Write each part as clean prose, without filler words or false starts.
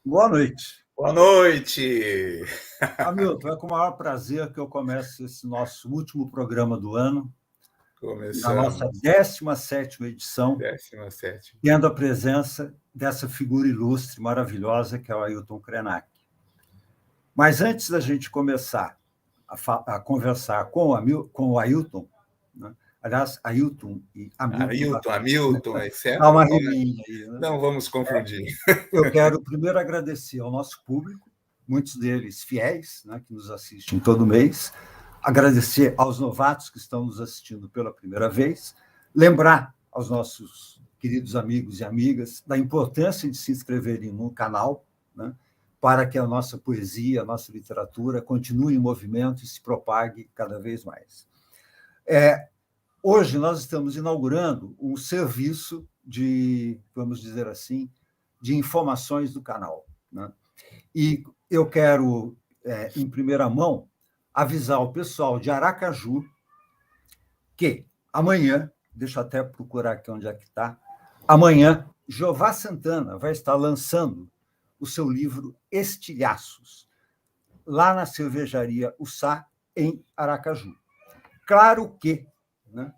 Boa noite. Boa noite! Hamilton, é com o maior prazer que eu começo esse nosso último programa do ano, na nossa Começamos, 17ª edição, 17ª. tendo a presença dessa figura ilustre, maravilhosa, que é o Ailton Krenak. Mas antes da gente começar a conversar com o Ailton, né? Aliás, Ailton e Hamilton, Hamilton, dá etc. uma riminha aí, né? Não vamos confundir. Eu quero primeiro agradecer ao nosso público, muitos deles fiéis, né, que nos assistem todo mês, agradecer aos novatos que estão nos assistindo pela primeira vez, lembrar aos nossos queridos amigos e amigas da importância de se inscreverem no canal, né, para que a nossa poesia, a nossa literatura continue em movimento e se propague cada vez mais. Hoje nós estamos inaugurando um serviço de, vamos dizer assim, de informações do canal, né? E eu quero, em primeira mão, avisar o pessoal de Aracaju que amanhã, deixa eu até procurar aqui onde é que está, amanhã, Jeová Santana vai estar lançando o seu livro Estilhaços, lá na cervejaria Ussá, em Aracaju. Claro que, né,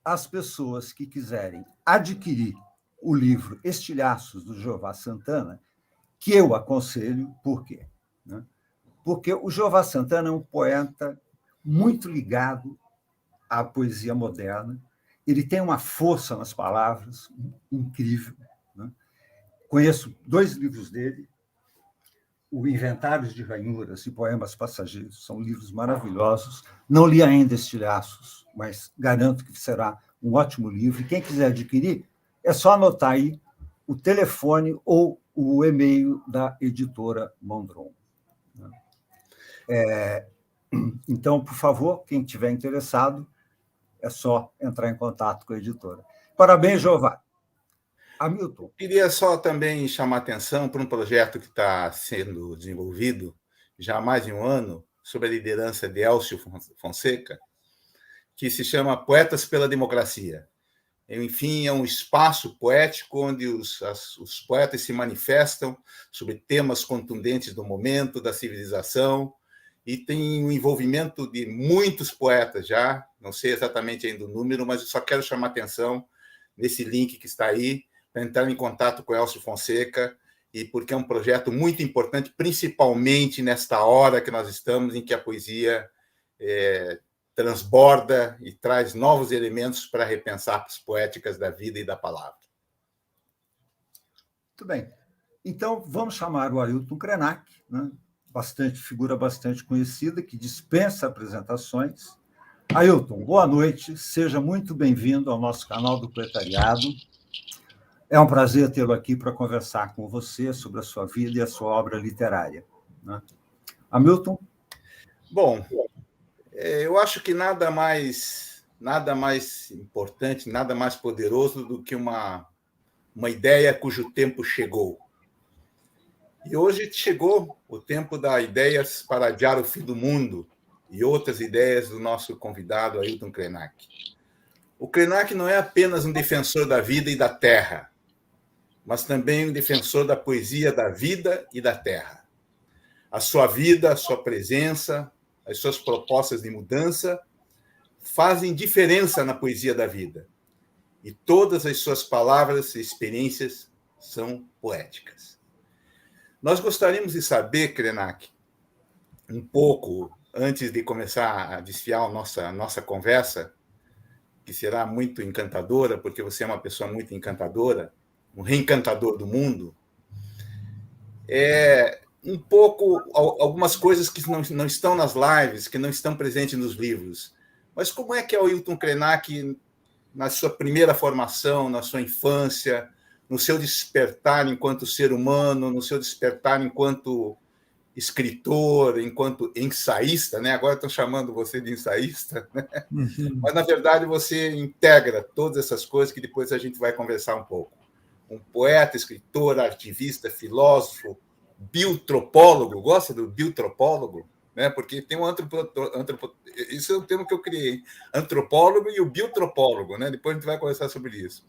as pessoas que quiserem adquirir o livro Estilhaços, do Jeová Santana, que eu aconselho, por quê? Né? Porque o Jeová Santana é um poeta muito ligado à poesia moderna, ele tem uma força nas palavras incrível. Né? Conheço 2 livros dele, o Inventários de Ranhuras e Poemas Passageiros, são livros maravilhosos. Não li ainda Estilhaços, mas garanto que será um ótimo livro. E quem quiser adquirir, é só anotar aí o telefone ou o e-mail da editora Mondron. Então, por favor, quem estiver interessado, é só entrar em contato com a editora. Parabéns, Jeová. Hamilton. Queria só também chamar a atenção para um projeto que está sendo desenvolvido já há mais de um ano, sob a liderança de Elcio Fonseca, que se chama Poetas pela Democracia. Enfim, é um espaço poético onde os poetas se manifestam sobre temas contundentes do momento, da civilização, e tem o envolvimento de muitos poetas já, não sei exatamente ainda o número, mas eu só quero chamar atenção nesse link que está aí, para entrar em contato com o Elcio Fonseca, e porque é um projeto muito importante, principalmente nesta hora que nós estamos, em que a poesia transborda e traz novos elementos para repensar as poéticas da vida e da palavra. Muito bem. Então, vamos chamar o Ailton Krenak, né? Figura bastante conhecida, que dispensa apresentações. Ailton, boa noite, seja muito bem-vindo ao nosso canal do Poetariado. É um prazer tê-lo aqui para conversar com você sobre a sua vida e a sua obra literária. Né? Hamilton? Bom, eu acho que nada mais importante, nada mais poderoso do que uma ideia cujo tempo chegou. E hoje chegou o tempo das ideias para adiar o fim do mundo e outras ideias do nosso convidado Ailton Krenak. O Krenak não é apenas um defensor da vida e da terra, mas também um defensor da poesia da vida e da terra. A sua vida, a sua presença, as suas propostas de mudança fazem diferença na poesia da vida. E todas as suas palavras e experiências são poéticas. Nós gostaríamos de saber, Krenak, um pouco, antes de começar a desfiar a nossa conversa, que será muito encantadora, porque você é uma pessoa muito encantadora, um reencantador do mundo, um pouco algumas coisas que não estão nas lives, que não estão presentes nos livros. Mas como é que é o Ailton Krenak na sua primeira formação, na sua infância, no seu despertar enquanto ser humano, no seu despertar enquanto escritor, enquanto ensaísta, né? Agora estão chamando você de ensaísta, né? Mas, na verdade, você integra todas essas coisas que depois a gente vai conversar um pouco. Um poeta, escritor, ativista, filósofo, biotropólogo. Gosta do biotropólogo? Né? Porque tem um isso é um termo que eu criei, antropólogo e o biotropólogo, né? Depois a gente vai conversar sobre isso.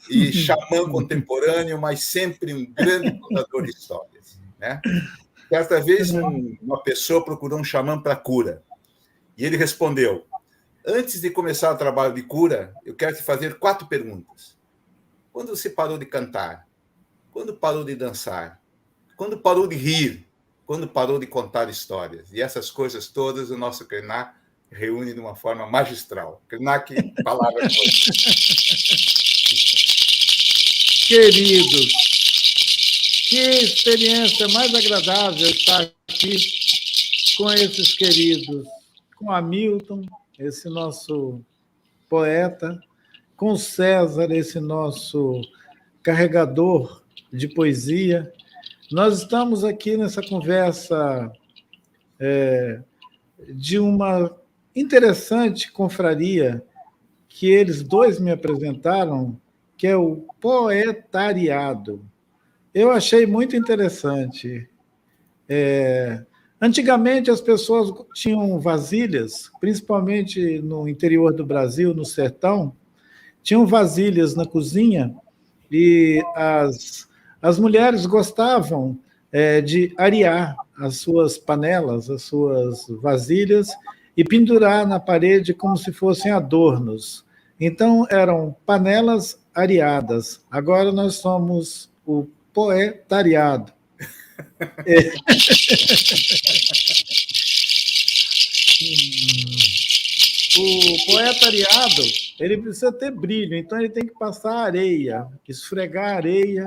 e xamã contemporâneo, mas sempre um grande contador de histórias, né? Certa vez, uma pessoa procurou um xamã para cura, e ele respondeu: antes de começar o trabalho de cura, eu quero te fazer 4 perguntas. Quando você parou de cantar? Quando parou de dançar? Quando parou de rir? Quando parou de contar histórias? E essas coisas todas o nosso Krenak reúne de uma forma magistral. Krenak, palavra com você. Queridos, que experiência mais agradável estar aqui com esses queridos, com Hamilton, esse nosso poeta, com César, esse nosso carregador de poesia. Nós estamos aqui nessa conversa de uma interessante confraria que eles dois me apresentaram, que é o poetariado. Eu achei muito interessante. Antigamente, as pessoas tinham vasilhas, principalmente no interior do Brasil, no sertão, tinham vasilhas na cozinha e as mulheres gostavam de arear as suas panelas, as suas vasilhas, e pendurar na parede como se fossem adornos. Então, eram panelas areadas. Agora nós somos o poetariado. O poetariado, ele precisa ter brilho, então ele tem que passar areia, esfregar areia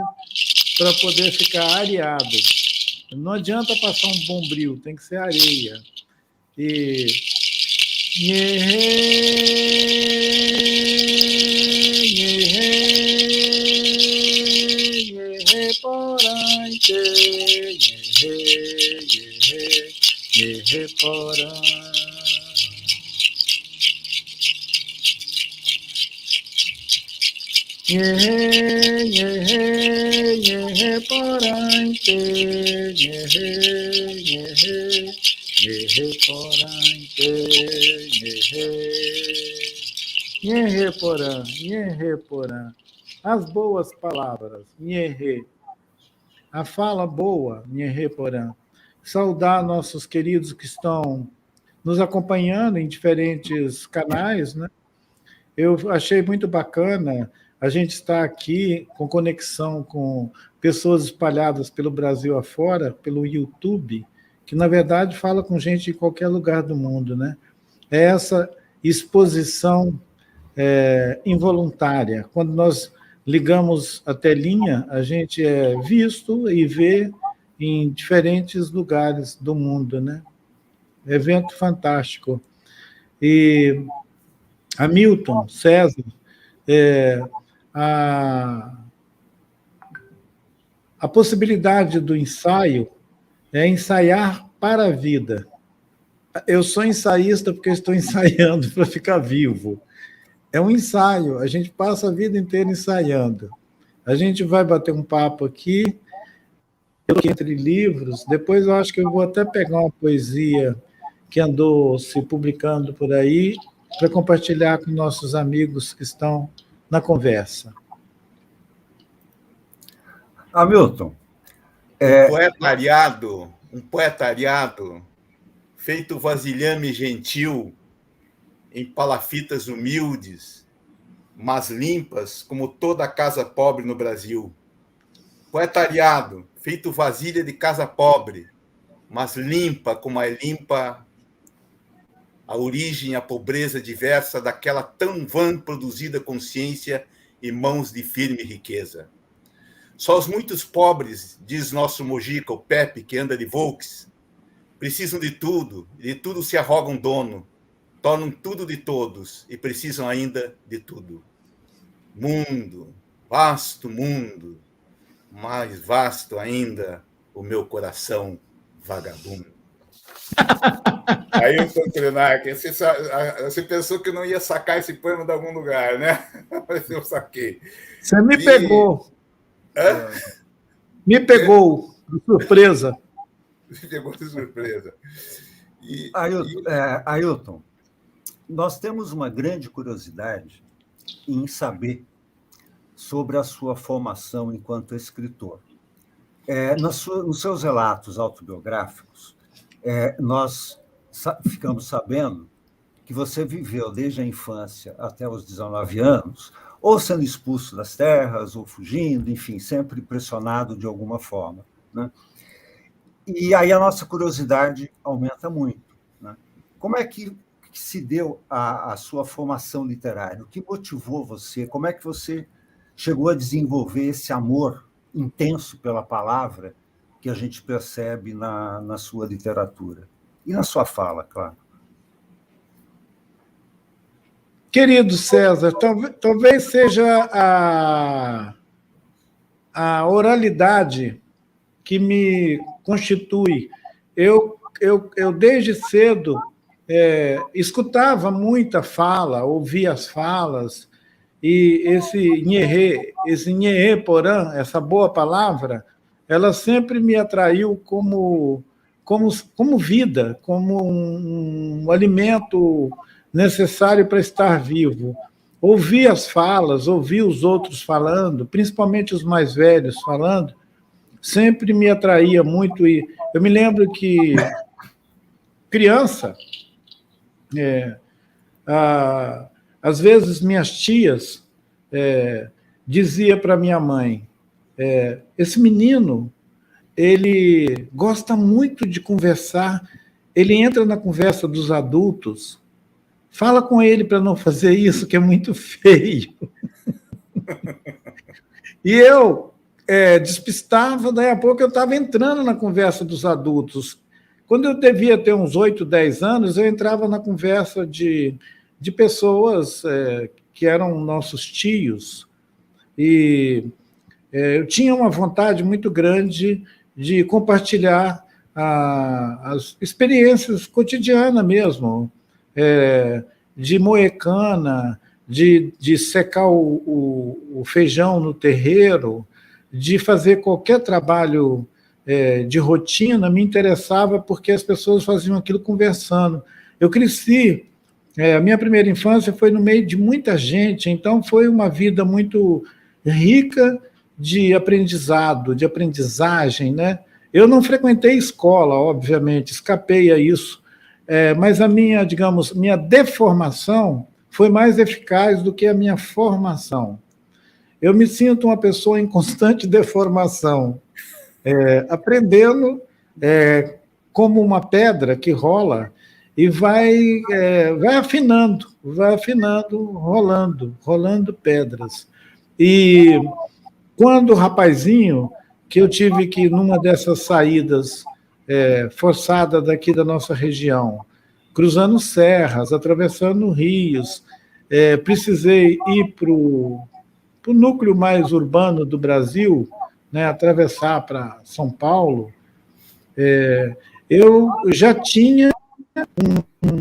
para poder ficar areado. Não adianta passar um bombril, tem que ser areia. E Porã, as boas palavras, a fala boa, Porã. Saudar nossos queridos que estão nos acompanhando em diferentes canais, né? Eu achei muito bacana a gente estar aqui com conexão com pessoas espalhadas pelo Brasil afora, pelo YouTube, que, na verdade, fala com gente em qualquer lugar do mundo, né? É essa exposição involuntária. Quando nós ligamos a telinha, a gente é visto e vê em diferentes lugares do mundo, né? Evento fantástico. E Hamilton, César, a possibilidade do ensaio é ensaiar para a vida. Eu sou ensaísta porque estou ensaiando para ficar vivo. É um ensaio, a gente passa a vida inteira ensaiando. A gente vai bater um papo aqui, entre livros, depois eu acho que eu vou até pegar uma poesia que andou se publicando por aí para compartilhar com nossos amigos que estão na conversa. Hamilton. Um poetariado feito vasilhame gentil, em palafitas humildes, mas limpas, como toda casa pobre no Brasil. Poetariado, feito vasilha de casa pobre, mas limpa como é limpa a origem, a pobreza diversa daquela tão vã produzida consciência e mãos de firme riqueza. Só os muitos pobres, diz nosso Mojica, o Pepe, que anda de Volks, precisam de tudo se arrogam dono, tornam tudo de todos e precisam ainda de tudo. Mundo, vasto mundo, mais vasto ainda o meu coração vagabundo. Aí o Krenak, você pensou que eu não ia sacar esse poema de algum lugar, né? Mas eu saquei. Você me pegou. Me pegou de surpresa. Me pegou de surpresa. Ailton, nós temos uma grande curiosidade em saber sobre a sua formação enquanto escritor. Nos seus relatos autobiográficos, nós ficamos sabendo que você viveu desde a infância até os 19 anos, ou sendo expulso das terras, ou fugindo, enfim, sempre pressionado de alguma forma, né? E aí a nossa curiosidade aumenta muito, né? Como é que se deu a sua formação literária? O que motivou você? Como é que você chegou a desenvolver esse amor intenso pela palavra que a gente percebe na sua literatura? E na sua fala, claro. Querido César, talvez seja a oralidade que me constitui. Eu desde cedo escutava muita fala, ouvia as falas, e esse nherê porã, essa boa palavra, ela sempre me atraiu como vida, como um alimento necessário para estar vivo. Ouvir as falas, ouvir os outros falando, principalmente os mais velhos falando, sempre me atraía muito. E eu me lembro que, criança, às vezes minhas tias dizia para minha mãe, esse menino, ele gosta muito de conversar, ele entra na conversa dos adultos, fala com ele para não fazer isso, que é muito feio. E eu despistava, daí a pouco eu estava entrando na conversa dos adultos. Quando eu devia ter uns 8, 10 anos, eu entrava na conversa de pessoas que eram nossos tios, e eu tinha uma vontade muito grande de compartilhar as experiências cotidianas mesmo, de moer cana, de secar o feijão no terreiro, de fazer qualquer trabalho de rotina, me interessava porque as pessoas faziam aquilo conversando. Eu cresci, a minha primeira infância foi no meio de muita gente, então foi uma vida muito rica de aprendizado, de aprendizagem, né? Eu não frequentei escola, obviamente, escapei a isso, mas a minha, digamos, minha deformação foi mais eficaz do que a minha formação. Eu me sinto uma pessoa em constante deformação, aprendendo como uma pedra que rola e vai afinando, rolando pedras. E quando rapazinho, que eu tive que ir numa dessas saídas forçadas daqui da nossa região, cruzando serras, atravessando rios, precisei ir para o núcleo mais urbano do Brasil, né, atravessar para São Paulo, eu já tinha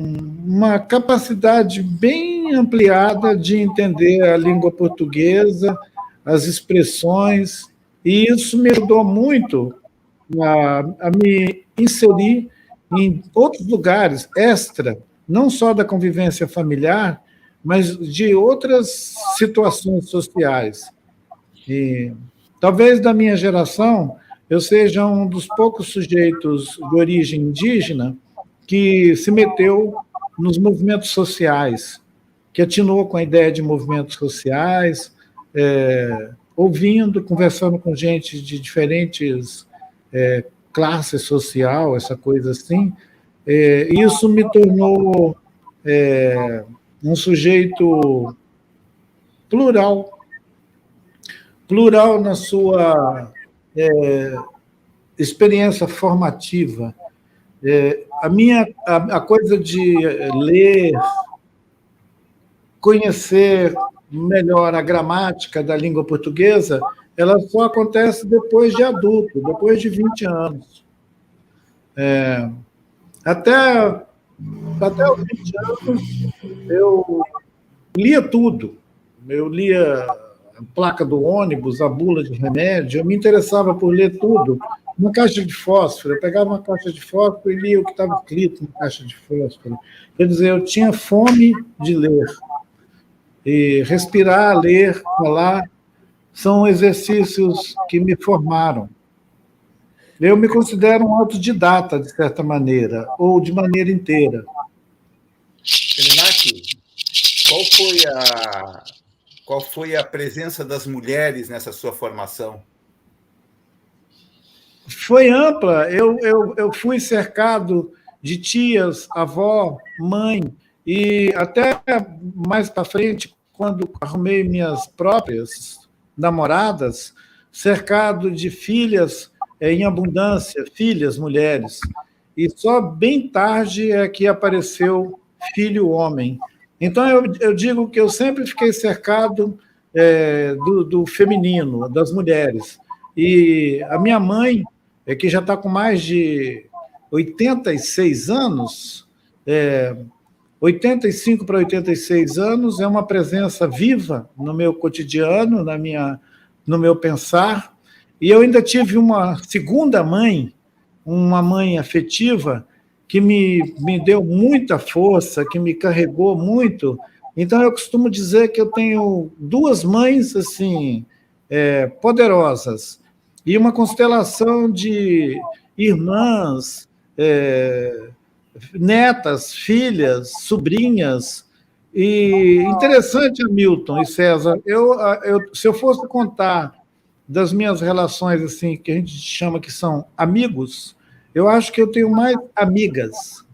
uma capacidade bem ampliada de entender a língua portuguesa, as expressões, e isso me ajudou muito a me inserir em outros lugares, não só da convivência familiar, mas de outras situações sociais. E talvez da minha geração eu seja um dos poucos sujeitos de origem indígena que se meteu nos movimentos sociais, que atinou com a ideia de movimentos sociais, ouvindo, conversando com gente de diferentes classe social, essa coisa assim. Isso me tornou um sujeito plural na sua experiência formativa. A coisa de ler, conhecer melhor a gramática da língua portuguesa, ela só acontece depois de adulto, depois de 20 anos. Até os 20 anos, eu lia tudo. Eu lia a placa do ônibus, a bula de remédio, eu me interessava por ler tudo. Uma caixa de fósforo, eu pegava uma caixa de fósforo e lia o que estava escrito na caixa de fósforo. Quer dizer, eu tinha fome de ler. E respirar, ler, falar. são exercícios que me formaram. Eu me considero um autodidata, de certa maneira, ou de maneira inteira. Krenak, qual foi a presença das mulheres nessa sua formação? Foi ampla. Eu fui cercado de tias, avó, mãe, e até mais para frente, quando arrumei minhas próprias namoradas, cercado de filhas em abundância, filhas mulheres. E só bem tarde é que apareceu filho homem. Então, eu digo que eu sempre fiquei cercado do feminino, das mulheres. E a minha mãe, que já está com mais de 86 anos, 85 para 86 anos, é uma presença viva no meu cotidiano, no meu pensar. E eu ainda tive uma segunda mãe, uma mãe afetiva, que me deu muita força, que me carregou muito. Então, eu costumo dizer que eu tenho duas mães assim poderosas e uma constelação de irmãs, netas, filhas, sobrinhas. E interessante, Hamilton e César, se eu fosse contar das minhas relações assim que a gente chama que são amigos, eu acho que eu tenho mais amigas.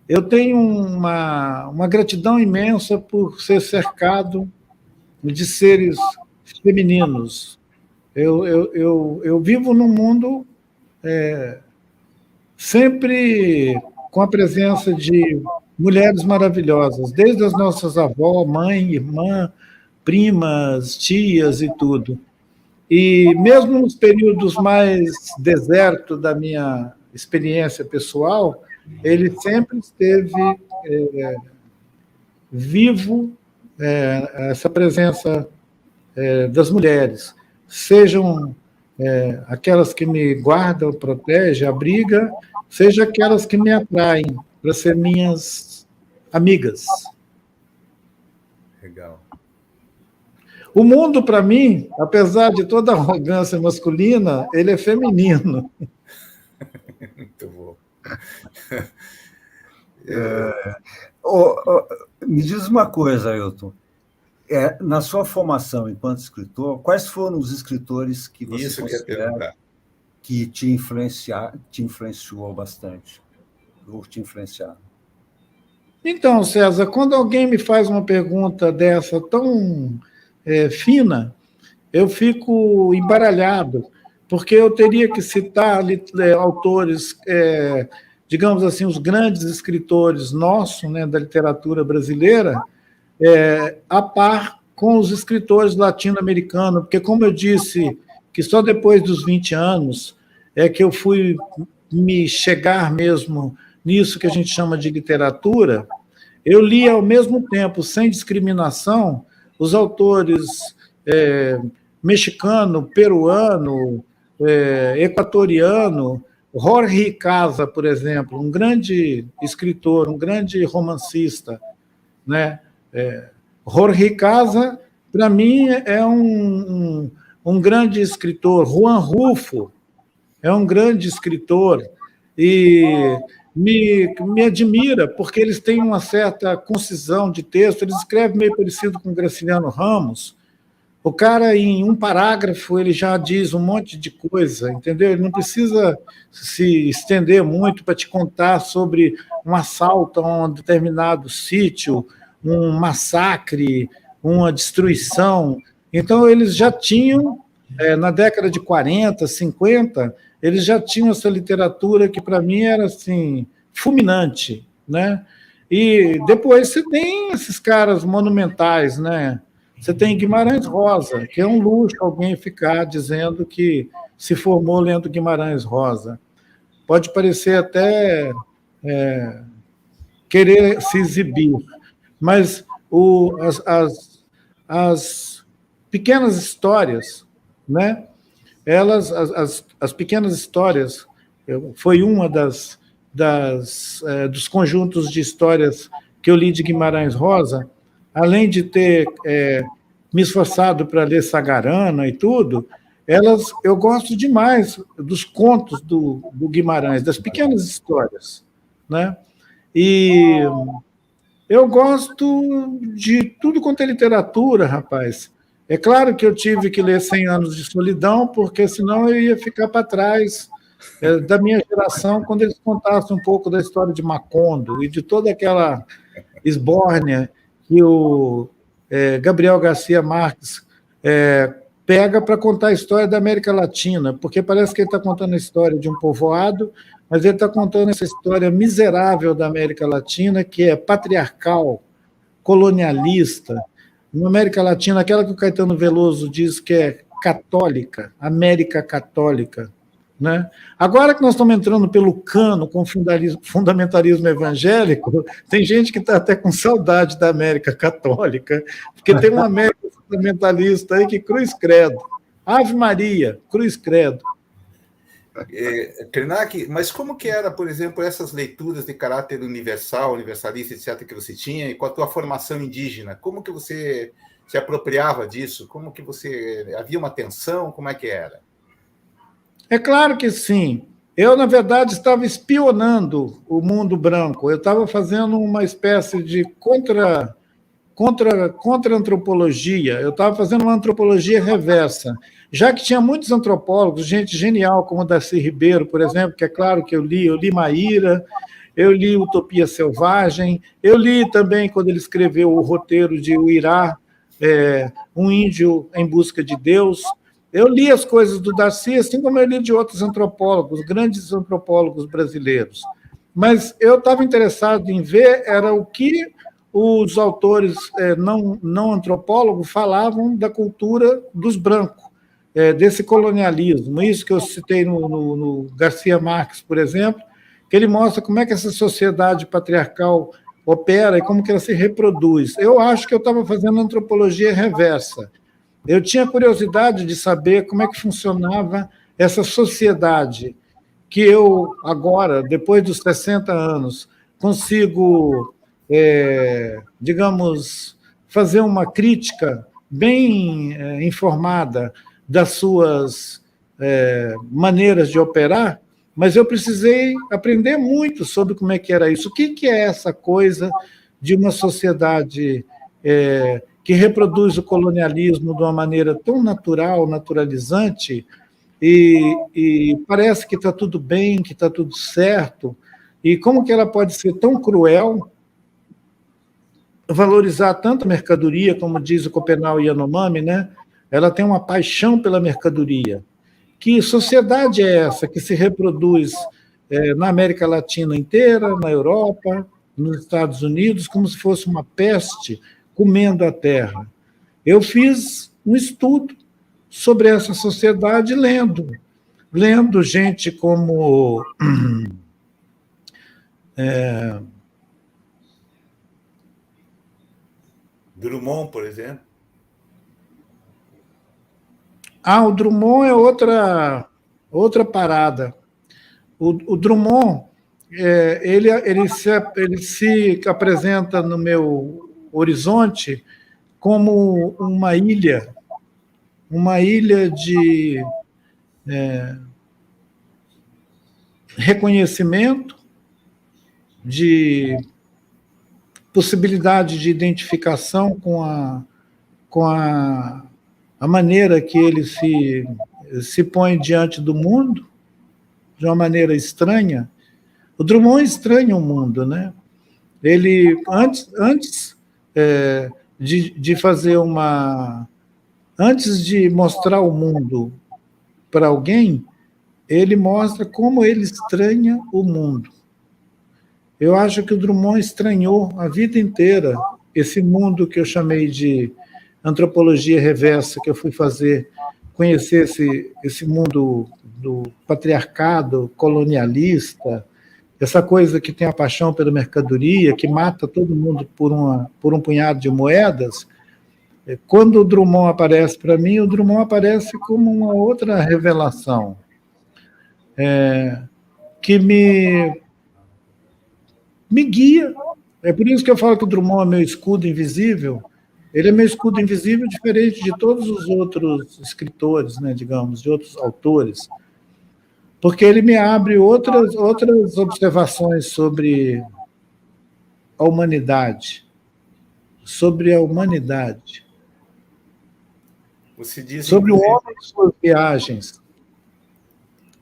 Eu tenho uma gratidão imensa por ser cercado de seres femininos. Eu vivo num mundo sempre com a presença de mulheres maravilhosas, desde as nossas avós, mãe, irmã, primas, tias e tudo. E mesmo nos períodos mais desertos da minha experiência pessoal, ele sempre esteve vivo, essa presença das mulheres, sejam aquelas que me guardam, protegem, abrigam, seja aquelas que me atraem para ser minhas amigas. Legal. O mundo, para mim, apesar de toda a arrogância masculina, ele é feminino. Muito bom. Me diz uma coisa, Ailton. Na sua formação enquanto escritor, quais foram os escritores que você considera que te influenciou bastante? Ou te influenciaram? Então, César, quando alguém me faz uma pergunta dessa tão fina, eu fico embaralhado, porque eu teria que citar autores, digamos assim, os grandes escritores nossos, né, da literatura brasileira, a par com os escritores latino-americanos, porque, como eu disse, que só depois dos 20 anos é que eu fui me chegar mesmo nisso que a gente chama de literatura, eu li ao mesmo tempo, sem discriminação, os autores mexicano, peruano, equatoriano, Jorge Casa, por exemplo, um grande escritor, um grande romancista, né? Jorge Casa, para mim, é um grande escritor. Juan Rulfo é um grande escritor e me admira, porque eles têm uma certa concisão de texto, eles escrevem meio parecido com Graciliano Ramos. O cara, em um parágrafo, ele já diz um monte de coisa, entendeu? Ele não precisa se estender muito para te contar sobre um assalto a um determinado sítio, um massacre, uma destruição. Então, eles já tinham, na década de 40, 50, eles já tinham essa literatura que, para mim, era assim, fulminante, né? E depois você tem esses caras monumentais, né? Você tem Guimarães Rosa, que é um luxo alguém ficar dizendo que se formou lendo Guimarães Rosa. Pode parecer até querer se exibir, mas as pequenas histórias, né? As pequenas histórias foi uma dos conjuntos de histórias que eu li de Guimarães Rosa, além de ter me esforçado para ler Sagarana e tudo, eu gosto demais dos contos do Guimarães, das pequenas histórias, né? E eu gosto de tudo quanto é literatura, rapaz. É claro que eu tive que ler 100 Anos de Solidão, porque senão eu ia ficar para trás da minha geração quando eles contassem um pouco da história de Macondo e de toda aquela esbórnia que o Gabriel Garcia Marques pega para contar a história da América Latina, porque parece que ele está contando a história de um povoado, mas ele está contando essa história miserável da América Latina, que é patriarcal, colonialista. Na América Latina, aquela que o Caetano Veloso diz que é católica, América católica. Né? Agora que nós estamos entrando pelo cano com fundamentalismo evangélico, tem gente que está até com saudade da América católica, porque tem uma América fundamentalista aí que cruz credo. Ave Maria, cruz credo. Krenak, mas como que era, por exemplo, essas leituras de caráter universal, universalista, etc., que você tinha, e com a tua formação indígena? Como que você se apropriava disso? Como que você... Havia uma tensão? Como é que era? É claro que sim. Eu, na verdade, estava espionando o mundo branco. Eu estava fazendo uma espécie de contra-antropologia. Eu estava fazendo uma antropologia reversa. Já que tinha muitos antropólogos, gente genial, como Darcy Ribeiro, por exemplo, que é claro que eu li Maíra, eu li Utopia Selvagem, eu li também, quando ele escreveu o roteiro de Uirá, Um Índio em Busca de Deus. Eu li as coisas do Darcy, assim como eu li de outros antropólogos, grandes antropólogos brasileiros. Mas eu estava interessado em ver era o que os autores não antropólogos falavam da cultura dos brancos, desse colonialismo. Isso que eu citei no Garcia Marques, por exemplo, que ele mostra como é que essa sociedade patriarcal opera e como que ela se reproduz. Eu acho que eu estava fazendo antropologia reversa. Eu tinha curiosidade de saber como é que funcionava essa sociedade que eu, agora, depois dos 60 anos, consigo, digamos, fazer uma crítica bem informada das suas maneiras de operar, mas eu precisei aprender muito sobre como é que era isso. O que é essa coisa de uma sociedade que reproduz o colonialismo de uma maneira tão natural, naturalizante, e parece que está tudo bem, que está tudo certo, e como que ela pode ser tão cruel, valorizar tanto a mercadoria, como diz o Copenau Yanomami, né? Ela tem uma paixão pela mercadoria. Que sociedade é essa que se reproduz na América Latina inteira, na Europa, nos Estados Unidos, como se fosse uma peste comendo a terra? Eu fiz um estudo sobre essa sociedade lendo gente como Drummond, por exemplo. O Drummond é outra parada. O Drummond ele se apresenta no meu horizonte como uma ilha de reconhecimento, de possibilidade de identificação com a maneira que ele se põe diante do mundo, de uma maneira estranha. O Drummond estranha o mundo, né? Ele, antes de fazer antes de mostrar o mundo para alguém, ele mostra como ele estranha o mundo. Eu acho que o Drummond estranhou a vida inteira esse mundo que eu chamei de antropologia reversa, que eu fui conhecer esse mundo do patriarcado colonialista, essa coisa que tem a paixão pela mercadoria, que mata todo mundo por um punhado de moedas. Quando o Drummond aparece para mim, o Drummond aparece como uma outra revelação, que me guia. É por isso que eu falo que o Drummond é meu escudo invisível. ele é meu escudo invisível, diferente de todos os outros escritores, né, digamos, de outros autores, porque ele me abre outras observações sobre a humanidade, Você diz, sobre o homem e suas viagens.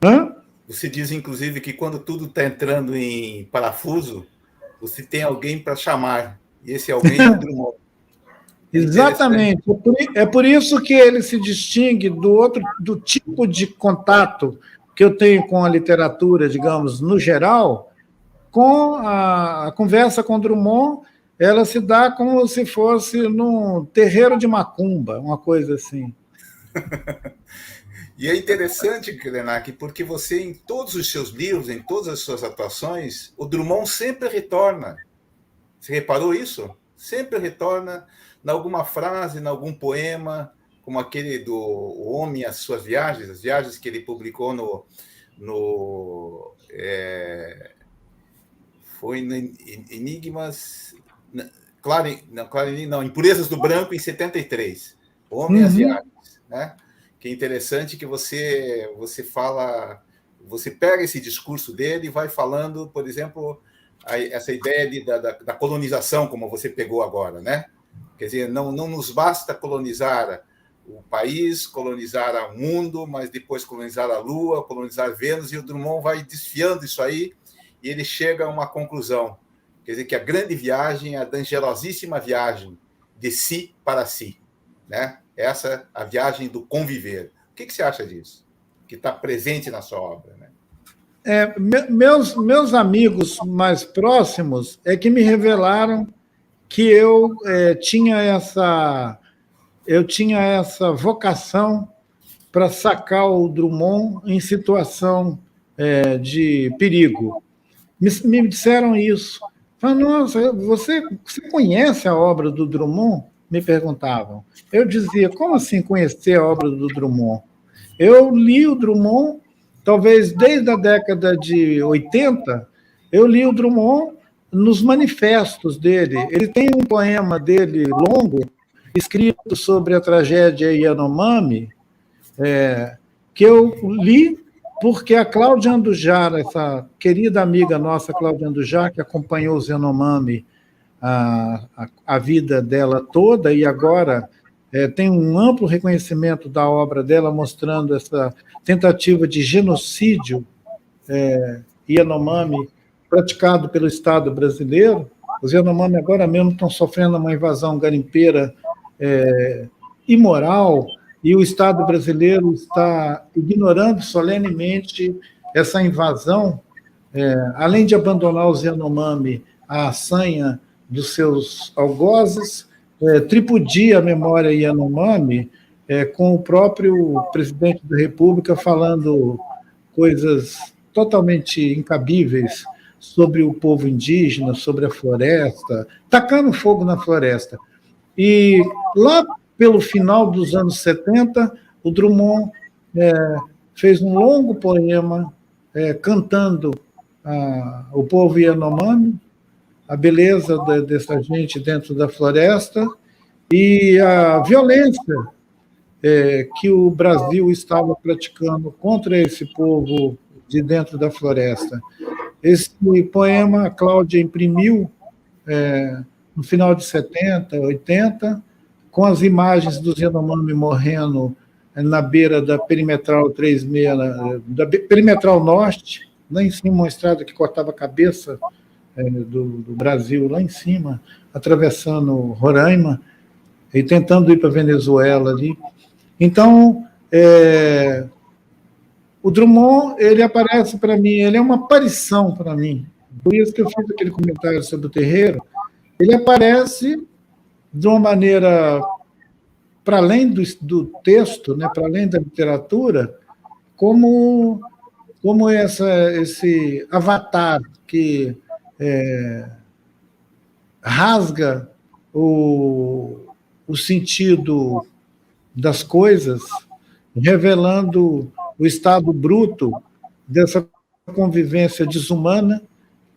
Hã? Você diz, inclusive, que quando tudo está entrando em parafuso, você tem alguém para chamar, e esse alguém é o Drummond. Exatamente. É por isso que ele se distingue do tipo de contato que eu tenho com a literatura, digamos, no geral, com a conversa com Drummond, ela se dá como se fosse num terreiro de macumba, uma coisa assim. E é interessante, Krenak, porque você, em todos os seus livros, em todas as suas atuações, o Drummond sempre retorna. Você reparou isso? Sempre retorna em alguma frase, em algum poema, como aquele do O Homem e as Suas Viagens, as viagens que ele publicou foi no Enigmas... Impurezas do Branco, em 73. O Homem e as Viagens, né? Que é interessante que você fala, você pega esse discurso dele e vai falando, por exemplo, essa ideia da colonização, como você pegou agora, né? Quer dizer, não nos basta colonizar o país, colonizar o mundo, mas depois colonizar a Lua, colonizar Vênus, e o Drummond vai desfiando isso aí e ele chega a uma conclusão. Quer dizer, que a grande viagem é a dangerosíssima viagem de si para si, né? Essa a viagem do conviver. O que você acha disso? Que está presente na sua obra, né? Meus amigos mais próximos é que me revelaram que eu tinha essa vocação para sacar o Drummond em situação de perigo. Me disseram isso. Falaram, nossa, você conhece a obra do Drummond? Me perguntavam. Eu dizia, como assim conhecer a obra do Drummond? Eu li o Drummond, talvez desde a década de 80, eu li o Drummond nos manifestos dele. Ele tem um poema dele longo, escrito sobre a tragédia Yanomami, que eu li porque a Cláudia Andujar, essa querida amiga nossa, Cláudia Andujar, que acompanhou os Yanomami a vida dela toda e agora tem um amplo reconhecimento da obra dela, mostrando essa tentativa de genocídio Yanomami praticado pelo Estado brasileiro. Os Yanomami agora mesmo estão sofrendo uma invasão garimpeira imoral, e o Estado brasileiro está ignorando solenemente essa invasão, além de abandonar os Yanomami à sanha dos seus algozes, tripudia a memória Yanomami com o próprio presidente da República falando coisas totalmente incabíveis sobre o povo indígena, sobre a floresta, tacando fogo na floresta. E lá pelo final dos anos 70, o Drummond fez um longo poema cantando o povo Yanomami, a beleza dessa gente dentro da floresta e a violência que o Brasil estava praticando contra esse povo de dentro da floresta. Esse poema a Cláudia imprimiu no final de 70, 80, com as imagens dos Yanomami morrendo na beira da Perimetral 36, da Perimetral Norte, lá em cima, uma estrada que cortava a cabeça do Brasil, lá em cima, atravessando Roraima e tentando ir para a Venezuela ali. Então, o Drummond, ele aparece para mim, ele é uma aparição para mim. Por isso que eu fiz aquele comentário sobre o terreiro. Ele aparece de uma maneira, para além do texto, né, para além da literatura, como esse avatar que rasga o sentido das coisas, revelando o estado bruto dessa convivência desumana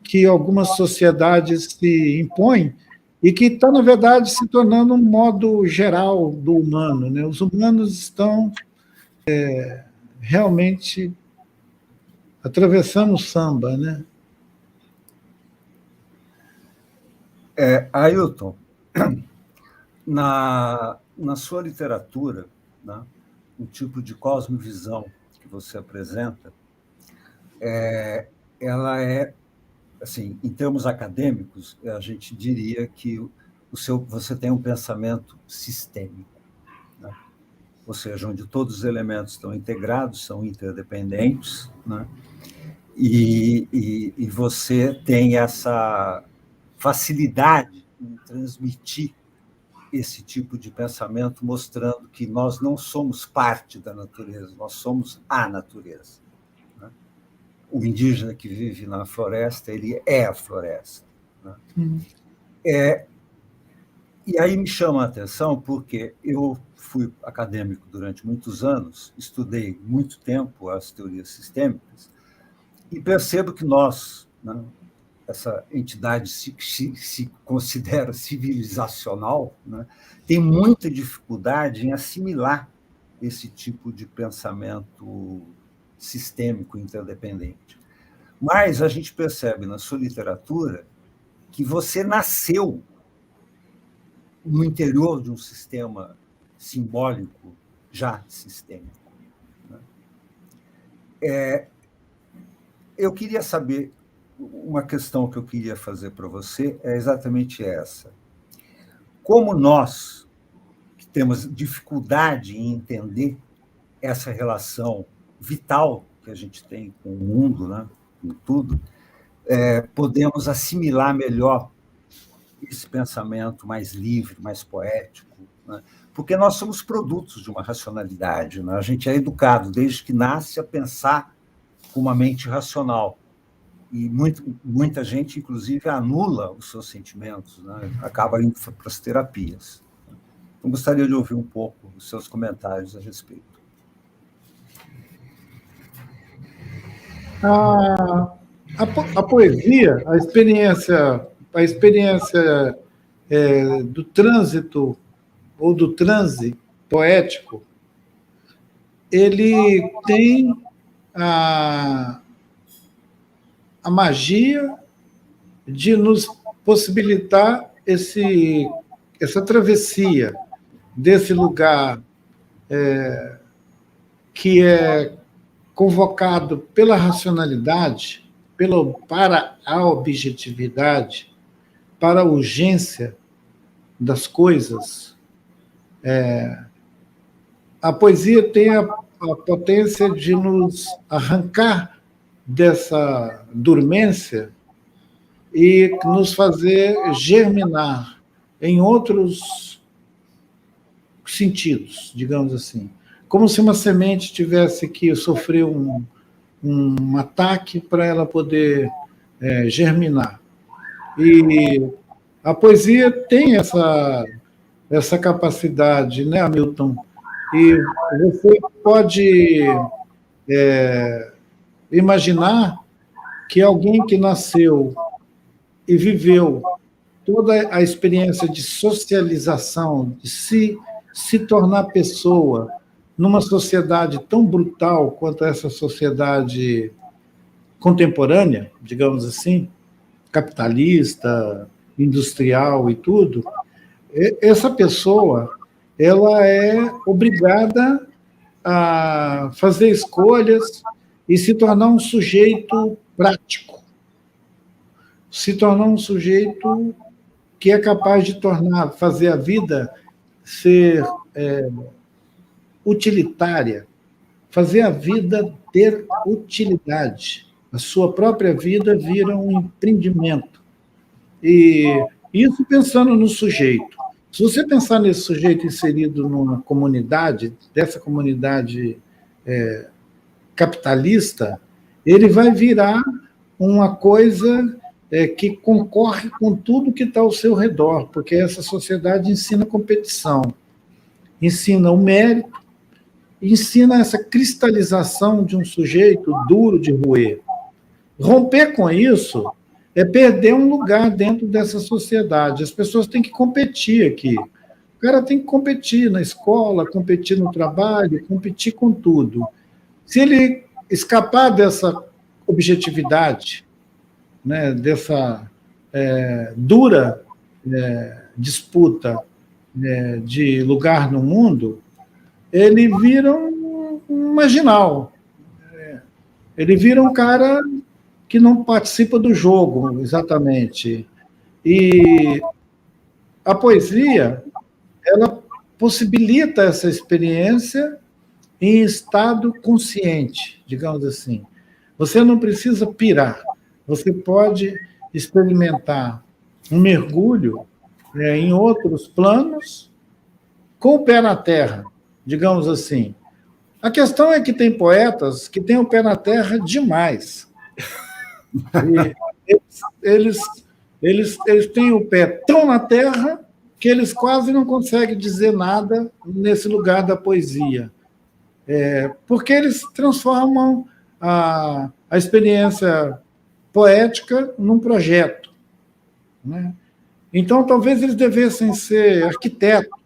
que algumas sociedades se impõem e que está, na verdade, se tornando um modo geral do humano, né? Os humanos estão realmente atravessando o samba, né? Ailton, na sua literatura, né, o tipo de cosmovisão que você apresenta, ela é, assim, em termos acadêmicos, a gente diria que você tem um pensamento sistêmico, né? Ou seja, onde todos os elementos estão integrados, são interdependentes, né? E você tem essa facilidade em transmitir esse tipo de pensamento, mostrando que nós não somos parte da natureza, nós somos a natureza, né? O indígena que vive na floresta, ele é a floresta, né? E aí me chama a atenção porque eu fui acadêmico durante muitos anos, estudei muito tempo as teorias sistêmicas e percebo que nós, né, essa entidade se considera civilizacional, né, tem muita dificuldade em assimilar esse tipo de pensamento sistêmico interdependente. Mas a gente percebe na sua literatura que você nasceu no interior de um sistema simbólico já sistêmico, né? Eu queria saber, uma questão que eu queria fazer para você é exatamente essa. Como nós, que temos dificuldade em entender essa relação vital que a gente tem com o mundo, né, com tudo, podemos assimilar melhor esse pensamento mais livre, mais poético, né? Porque nós somos produtos de uma racionalidade, né? A gente é educado desde que nasce a pensar com uma mente racional. E muita gente, inclusive, anula os seus sentimentos, né? Acaba indo para as terapias. Eu gostaria de ouvir um pouco os seus comentários a respeito. A poesia, a experiência do trânsito ou do transe poético, ele tem a magia de nos possibilitar essa travessia desse lugar que é convocado pela racionalidade, para a objetividade, para a urgência das coisas. A poesia tem a potência de nos arrancar dessa dormência e nos fazer germinar em outros sentidos, digamos assim. Como se uma semente tivesse que sofrer um ataque para ela poder germinar. E a poesia tem essa capacidade, né, Hamilton? E você pode imaginar que alguém que nasceu e viveu toda a experiência de socialização, de se tornar pessoa numa sociedade tão brutal quanto essa sociedade contemporânea, digamos assim, capitalista, industrial e tudo, essa pessoa ela é obrigada a fazer escolhas e se tornar um sujeito prático, se tornar um sujeito que é capaz de fazer a vida ser utilitária, fazer a vida ter utilidade. A sua própria vida vira um empreendimento. E isso pensando no sujeito. Se você pensar nesse sujeito inserido numa comunidade, dessa comunidade capitalista, ele vai virar uma coisa que concorre com tudo que está ao seu redor, porque essa sociedade ensina competição, ensina o mérito, ensina essa cristalização de um sujeito duro de roer. Romper com isso é perder um lugar dentro dessa sociedade. As pessoas têm que competir aqui. O cara tem que competir na escola, competir no trabalho, competir com tudo. Se ele escapar dessa objetividade, né, dessa dura disputa de lugar no mundo, ele vira um marginal. Ele vira um cara que não participa do jogo, exatamente. E a poesia, ela possibilita essa experiência em estado consciente, digamos assim. Você não precisa pirar, você pode experimentar um mergulho em outros planos com o pé na terra, digamos assim. A questão é que tem poetas que têm o pé na terra demais. E eles têm o pé tão na terra que eles quase não conseguem dizer nada nesse lugar da poesia. Porque eles transformam a experiência poética num projeto, né? Então, talvez eles devessem ser arquitetos,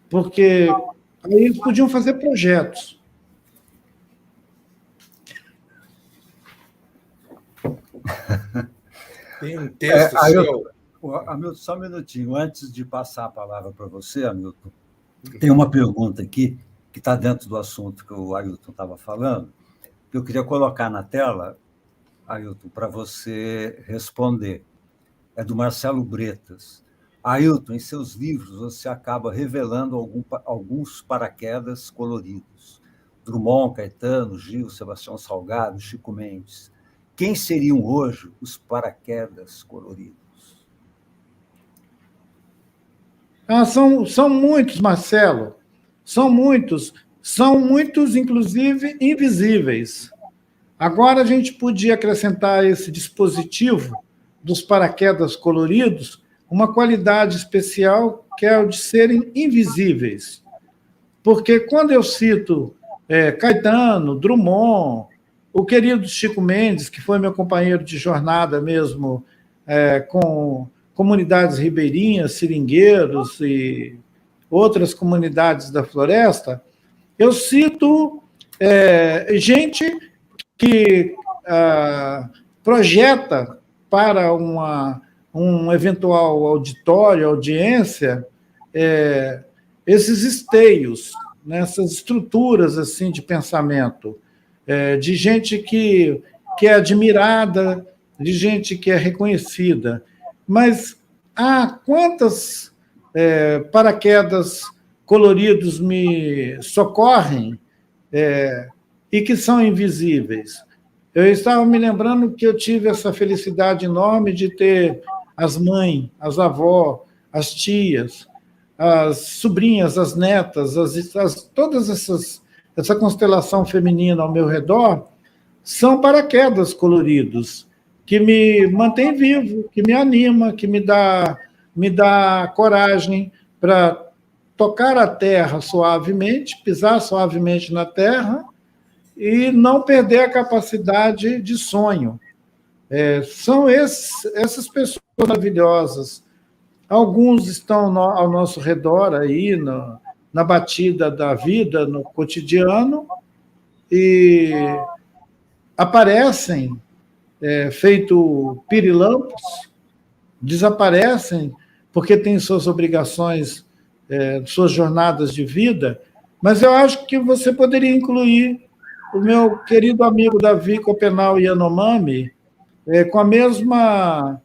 porque aí eles podiam fazer projetos. Tem um texto seu... Hamilton, só um minutinho. Antes de passar a palavra para você, Hamilton, tem uma pergunta aqui que está dentro do assunto que o Ailton estava falando, que eu queria colocar na tela, Ailton, para você responder. É do Marcelo Bretas. Ailton, em seus livros, você acaba revelando alguns paraquedas coloridos. Drummond, Caetano, Gil, Sebastião Salgado, Chico Mendes. Quem seriam hoje os paraquedas coloridos? São muitos, Marcelo. São muitos, inclusive, invisíveis. Agora a gente podia acrescentar a esse dispositivo dos paraquedas coloridos uma qualidade especial, que é o de serem invisíveis. Porque quando eu cito Caetano, Drummond, o querido Chico Mendes, que foi meu companheiro de jornada mesmo, com comunidades ribeirinhas, seringueiros e outras comunidades da floresta, eu cito gente que projeta para um eventual auditório, audiência, esses esteios, né, essas estruturas assim, de pensamento, de gente que é admirada, de gente que é reconhecida. Mas quantas paraquedas coloridos me socorrem e que são invisíveis? Eu estava me lembrando que eu tive essa felicidade enorme de ter as mães, as avós, as tias, as sobrinhas, as netas, todas essa constelação feminina ao meu redor, são paraquedas coloridos, que me mantém vivo, que me anima, que me dá coragem para tocar a terra suavemente, pisar suavemente na terra e não perder a capacidade de sonho. São essas pessoas maravilhosas. Alguns estão ao nosso redor aí, na batida da vida, no cotidiano, e aparecem feito pirilampos, desaparecem porque têm suas obrigações, suas jornadas de vida, mas eu acho que você poderia incluir o meu querido amigo Davi Copenau Yanomami com a mesma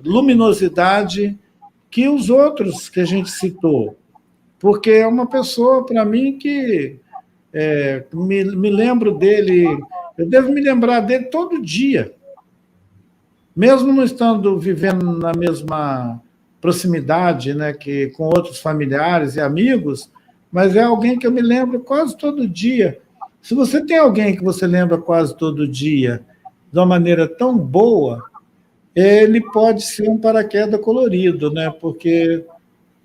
luminosidade que os outros que a gente citou, porque é uma pessoa, para mim, que me lembro dele, eu devo me lembrar dele todo dia, mesmo não estando vivendo na mesma proximidade, né, que com outros familiares e amigos, mas é alguém que eu me lembro quase todo dia. Se você tem alguém que você lembra quase todo dia de uma maneira tão boa, ele pode ser um paraquedas colorido, né, porque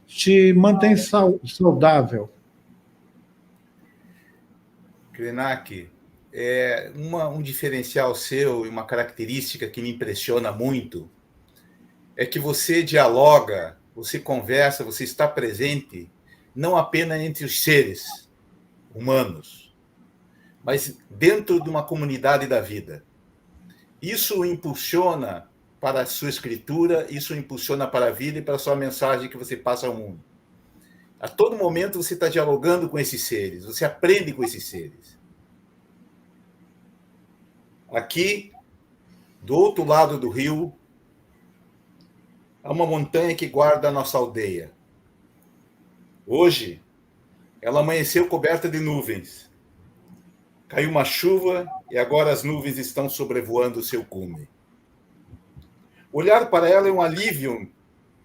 te mantém saudável. Krenak, um diferencial seu e uma característica que me impressiona muito é que você dialoga, você conversa, você está presente não apenas entre os seres humanos, mas dentro de uma comunidade da vida. Isso impulsiona para a sua escritura, isso impulsiona para a vida e para a sua mensagem que você passa ao mundo. A todo momento você está dialogando com esses seres, você aprende com esses seres. Aqui, do outro lado do rio, há uma montanha que guarda a nossa aldeia. Hoje, ela amanheceu coberta de nuvens. Caiu uma chuva e agora as nuvens estão sobrevoando o seu cume. Olhar para ela é um alívio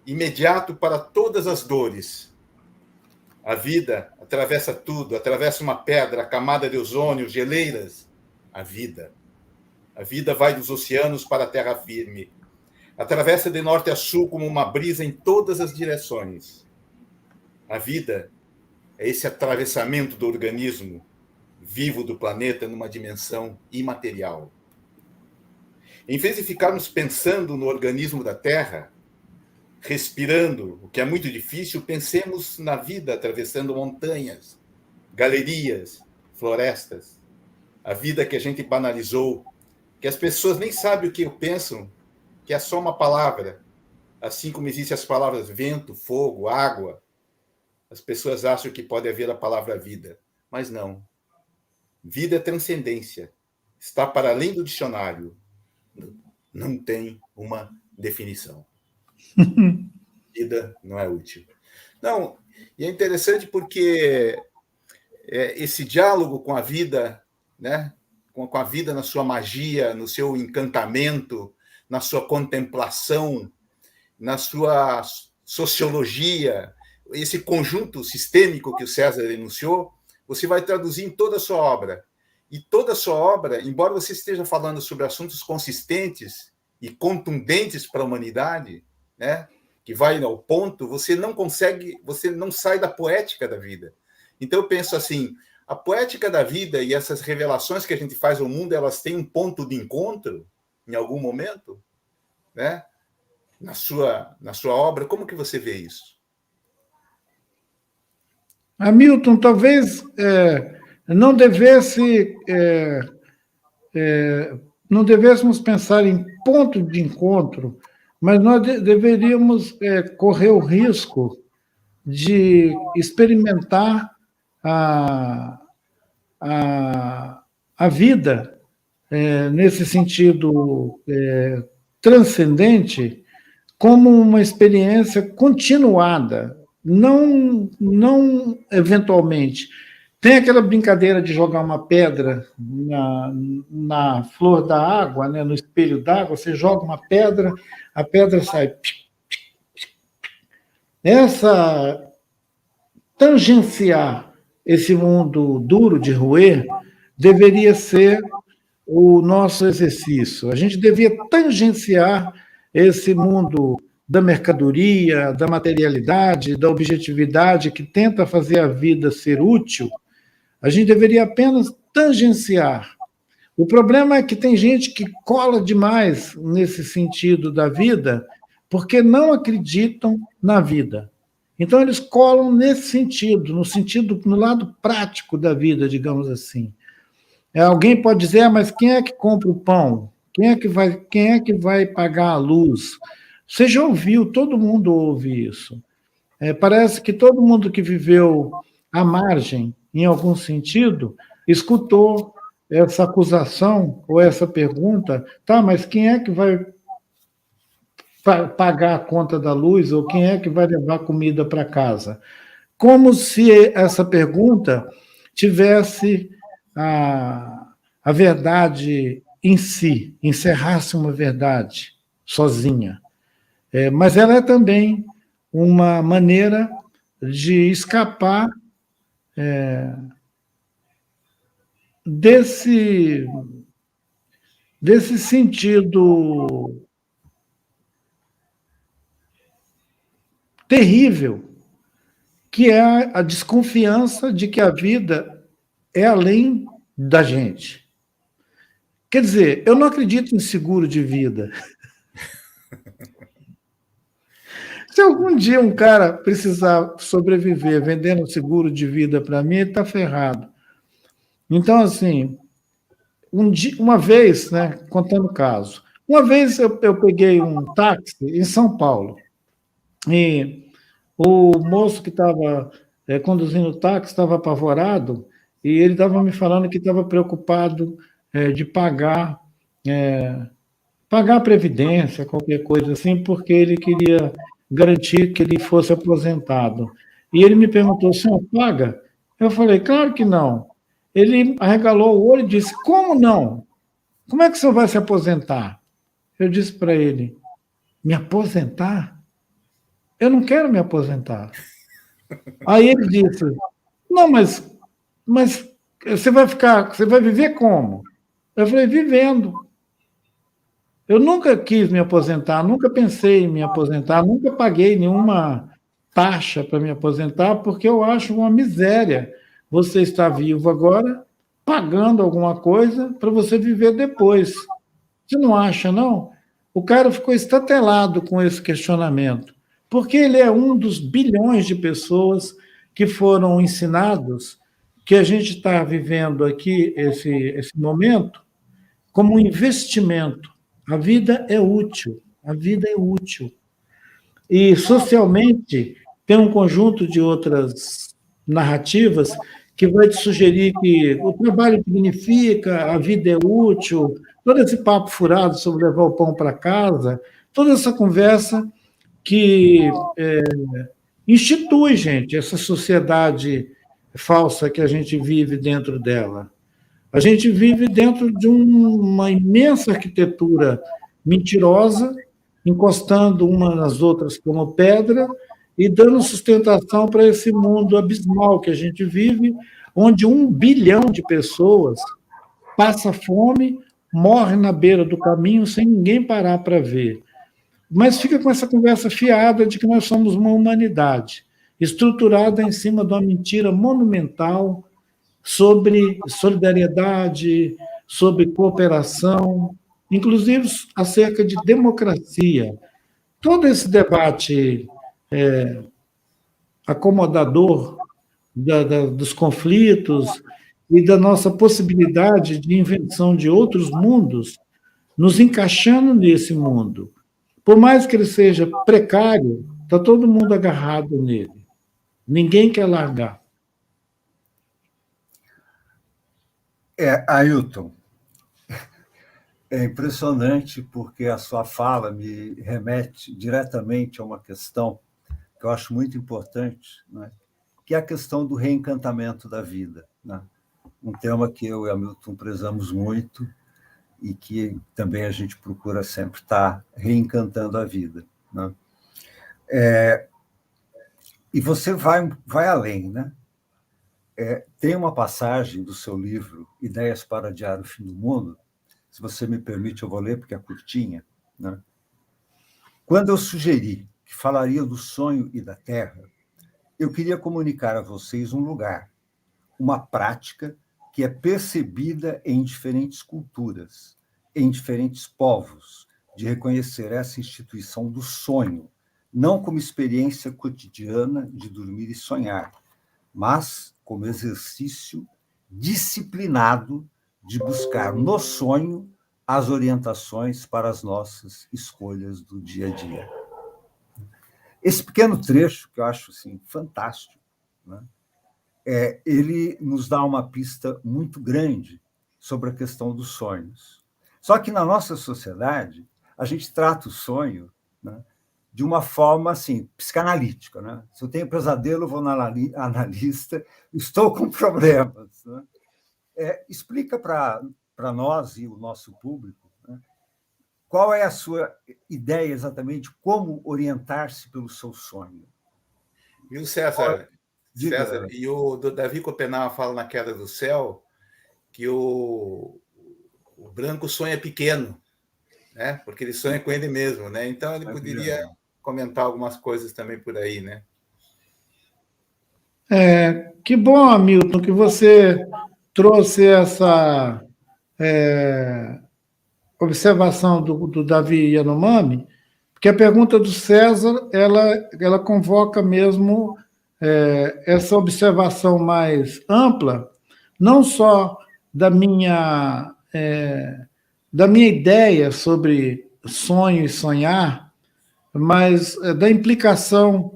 imediato para todas as dores. A vida atravessa tudo, atravessa uma pedra, camada de ozônio, geleiras. A vida. A vida vai dos oceanos para a terra firme. Atravessa de norte a sul como uma brisa em todas as direções. A vida é esse atravessamento do organismo vivo do planeta numa dimensão imaterial. Em vez de ficarmos pensando no organismo da Terra, respirando, o que é muito difícil, pensemos na vida atravessando montanhas, galerias, florestas. A vida que a gente banalizou, que as pessoas nem sabem o que pensam, que é só uma palavra. Assim como existem as palavras vento, fogo, água, as pessoas acham que pode haver a palavra vida, mas não. Vida é transcendência, está para além do dicionário, não tem uma definição. Vida não é útil. Não, e é interessante porque esse diálogo com a vida, né, com a vida na sua magia, no seu encantamento, na sua contemplação, na sua sociologia, esse conjunto sistêmico que o César enunciou, você vai traduzir em toda a sua obra. E toda a sua obra, embora você esteja falando sobre assuntos consistentes e contundentes para a humanidade, né, que vai ao ponto, você não sai da poética da vida. Então eu penso assim, a poética da vida e essas revelações que a gente faz ao mundo, elas têm um ponto de encontro em algum momento, né? Na sua obra, como que você vê isso? Hamilton, talvez não não devêssemos pensar em ponto de encontro, mas nós deveríamos correr o risco de experimentar a vida nesse sentido transcendente como uma experiência continuada, não eventualmente. Tem aquela brincadeira de jogar uma pedra na flor da água, né, no espelho d'água, você joga uma pedra, a pedra sai. Essa tangenciar esse mundo duro de roer deveria ser o nosso exercício. A gente devia tangenciar esse mundo da mercadoria, da materialidade, da objetividade que tenta fazer a vida ser útil. A gente deveria apenas tangenciar. O problema é que tem gente que cola demais nesse sentido da vida porque não acreditam na vida. Então, eles colam nesse sentido, no lado prático da vida, digamos assim. Alguém pode dizer, mas quem é que compra o pão? Quem é que vai pagar a luz? Você já ouviu, todo mundo ouve isso. Parece que todo mundo que viveu à margem, em algum sentido, escutou essa acusação ou essa pergunta, tá, mas quem é que vai pagar a conta da luz ou quem é que vai levar comida para casa? Como se essa pergunta tivesse a verdade em si, encerrasse uma verdade sozinha. Mas ela é também uma maneira de escapar desse sentido terrível, que é a desconfiança de que a vida é além da gente. Quer dizer, eu não acredito em seguro de vida. Se algum dia um cara precisar sobreviver vendendo seguro de vida para mim, ele está ferrado. Então, assim, uma vez, né, contando o caso, uma vez eu peguei um táxi em São Paulo e o moço que estava conduzindo o táxi estava apavorado e ele estava me falando que estava preocupado de pagar a previdência, qualquer coisa assim, porque ele queria garantir que ele fosse aposentado. E ele me perguntou: o senhor paga? Eu falei: claro que não. Ele arregalou o olho e disse: como não? Como é que o senhor vai se aposentar? Eu disse para ele: me aposentar? Eu não quero me aposentar. Aí ele disse: não, mas você vai viver como? Eu falei: vivendo. Eu nunca quis me aposentar, nunca pensei em me aposentar, nunca paguei nenhuma taxa para me aposentar, porque eu acho uma miséria você estar vivo agora, pagando alguma coisa para você viver depois. Você não acha, não? O cara ficou estatelado com esse questionamento, porque ele é um dos bilhões de pessoas que foram ensinados que a gente está vivendo aqui esse momento como um investimento. A vida é útil, a vida é útil. E socialmente tem um conjunto de outras narrativas que vai te sugerir que o trabalho dignifica, a vida é útil, todo esse papo furado sobre levar o pão para casa, toda essa conversa que institui, gente, essa sociedade falsa que a gente vive dentro dela. A gente vive dentro de uma imensa arquitetura mentirosa, encostando uma nas outras como pedra e dando sustentação para esse mundo abismal que a gente vive, onde 1 bilhão de pessoas passa fome, morre na beira do caminho sem ninguém parar para ver. Mas fica com essa conversa fiada de que nós somos uma humanidade, estruturada em cima de uma mentira monumental sobre solidariedade, sobre cooperação, inclusive acerca de democracia. Todo esse debate acomodador dos conflitos e da nossa possibilidade de invenção de outros mundos, nos encaixando nesse mundo. Por mais que ele seja precário, está todo mundo agarrado nele. Ninguém quer largar. Ailton, é impressionante porque a sua fala me remete diretamente a uma questão que eu acho muito importante, né? Que é a questão do reencantamento da vida, né? Um tema que eu e a Milton prezamos muito e que também a gente procura sempre estar reencantando a vida, né? E você vai além, né? Tem uma passagem do seu livro Ideias para Adiar o Fim do Mundo, se você me permite, eu vou ler porque é curtinha, né? Quando eu sugeri que falaria do sonho e da terra, eu queria comunicar a vocês um lugar, uma prática que é percebida em diferentes culturas, em diferentes povos, de reconhecer essa instituição do sonho, não como experiência cotidiana de dormir e sonhar, mas como exercício disciplinado de buscar no sonho as orientações para as nossas escolhas do dia a dia. Esse pequeno trecho, que eu acho assim, fantástico, né? Ele nos dá uma pista muito grande sobre a questão dos sonhos. Só que na nossa sociedade, a gente trata o sonho, né, de uma forma assim, psicanalítica, né? Se eu tenho pesadelo, eu vou no analista, estou com problemas, né? Explica para nós e o nosso público, né, qual é a sua ideia exatamente, como orientar-se pelo seu sonho. Viu, César? César, e o Davi Copenau fala na Queda do Céu que o branco sonha pequeno, né? Porque ele sonha com ele mesmo, né? Então ele poderia comentar algumas coisas também por aí, né? Que bom, Hamilton, que você trouxe observação do Davi Yanomami, porque a pergunta do César, ela convoca mesmo essa observação mais ampla, não só da minha ideia sobre sonho e sonhar, mas da implicação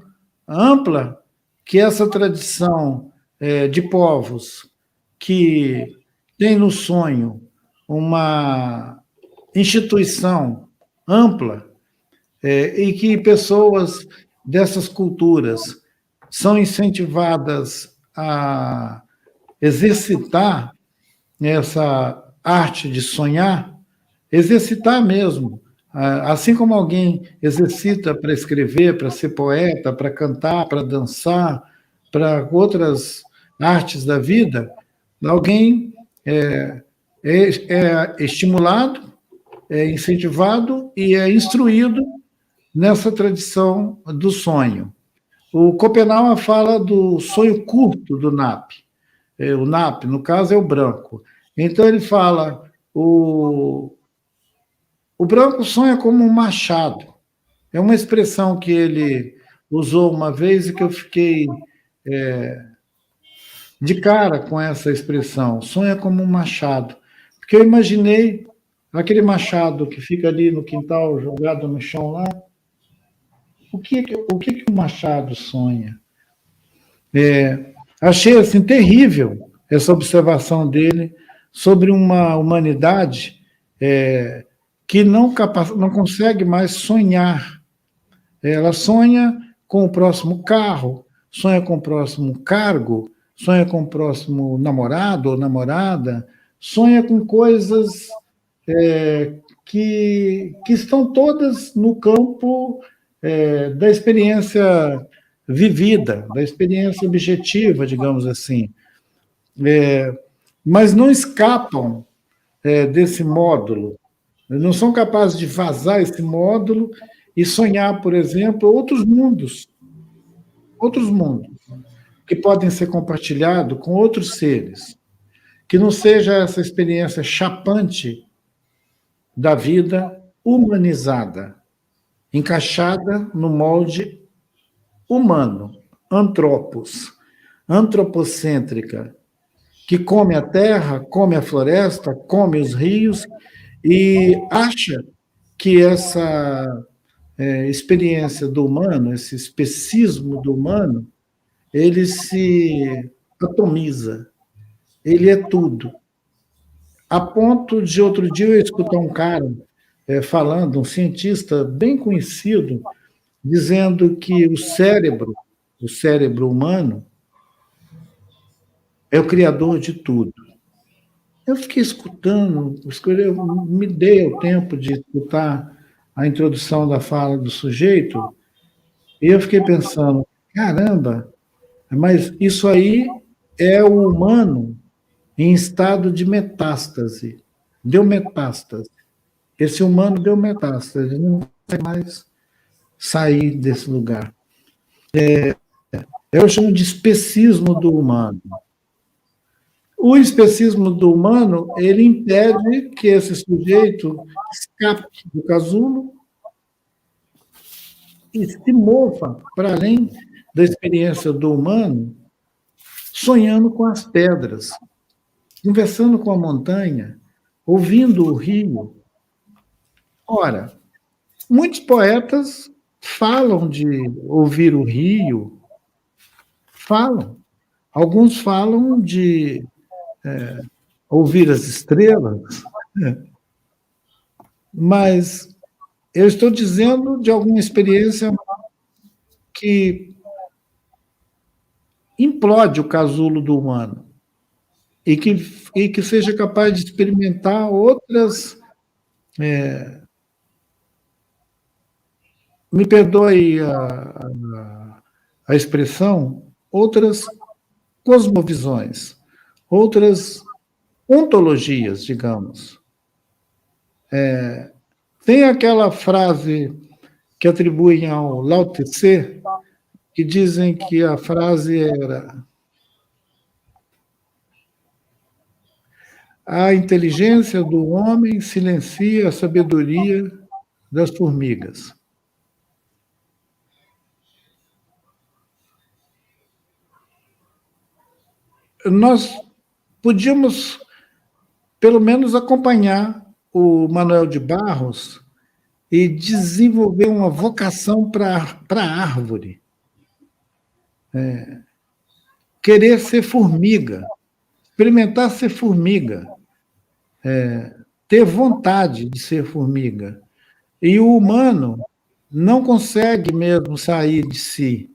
ampla que essa tradição de povos que tem no sonho uma instituição ampla e que pessoas dessas culturas são incentivadas a exercitar essa arte de sonhar, exercitar mesmo. Assim como alguém exercita para escrever, para ser poeta, para cantar, para dançar, para outras artes da vida, alguém é estimulado, é incentivado e é instruído nessa tradição do sonho. O Schopenhauer fala do sonho curto do Nap. O Nap, no caso, é o branco. Então, ele fala: o branco sonha como um machado. É uma expressão que ele usou uma vez e que eu fiquei de cara com essa expressão. Sonha como um machado. Porque eu imaginei aquele machado que fica ali no quintal, jogado no chão lá. O que o machado sonha? Achei assim terrível essa observação dele sobre uma humanidade que não consegue mais sonhar. Ela sonha com o próximo carro, sonha com o próximo cargo, sonha com o próximo namorado ou namorada, sonha com coisas que estão todas no campo da experiência vivida, da experiência objetiva, digamos assim. Mas não escapam desse módulo, não são capazes de vazar esse módulo e sonhar, por exemplo, outros mundos que podem ser compartilhados com outros seres, que não seja essa experiência chapante da vida humanizada, encaixada no molde humano, antropocêntrica, que come a terra, come a floresta, come os rios e acha que essa experiência do humano, esse especismo do humano, ele se atomiza, ele é tudo. A ponto de outro dia eu escutar um cara falando, um cientista bem conhecido, dizendo que o cérebro humano, é o criador de tudo. Eu fiquei escutando, eu me dei o tempo de escutar a introdução da fala do sujeito, e eu fiquei pensando, caramba, mas isso aí é o humano em estado de metástase. Deu metástase. Esse humano deu metástase, não vai mais sair desse lugar. Eu chamo de especismo do humano. O especismo do humano, ele impede que esse sujeito escape do casulo e se mova para além da experiência do humano, sonhando com as pedras, conversando com a montanha, ouvindo o rio. Ora, muitos poetas falam de ouvir o rio, falam. Alguns falam de ouvir as estrelas, mas eu estou dizendo de alguma experiência que implode o casulo do humano e que seja capaz de experimentar outras, me perdoe a expressão, outras cosmovisões, outras ontologias, digamos. Tem aquela frase que atribuem ao Lao Tse, que dizem que a frase era: A inteligência do homem silencia a sabedoria das formigas. Nós podíamos, pelo menos, acompanhar o Manuel de Barros e desenvolver uma vocação para a árvore. Querer ser formiga, experimentar ser formiga, ter vontade de ser formiga. E o humano não consegue mesmo sair de si.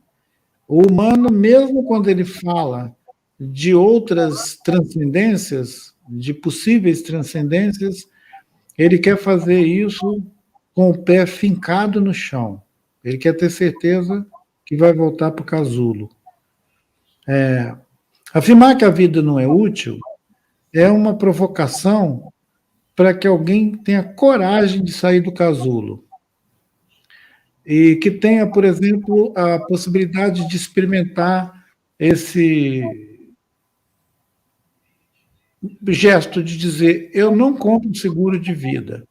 O humano, mesmo quando ele fala de outras transcendências, de possíveis transcendências, ele quer fazer isso com o pé fincado no chão. Ele quer ter certeza que vai voltar para o casulo. Afirmar que a vida não é útil é uma provocação para que alguém tenha coragem de sair do casulo. E que tenha, por exemplo, a possibilidade de experimentar esse gesto de dizer: eu não compro seguro de vida.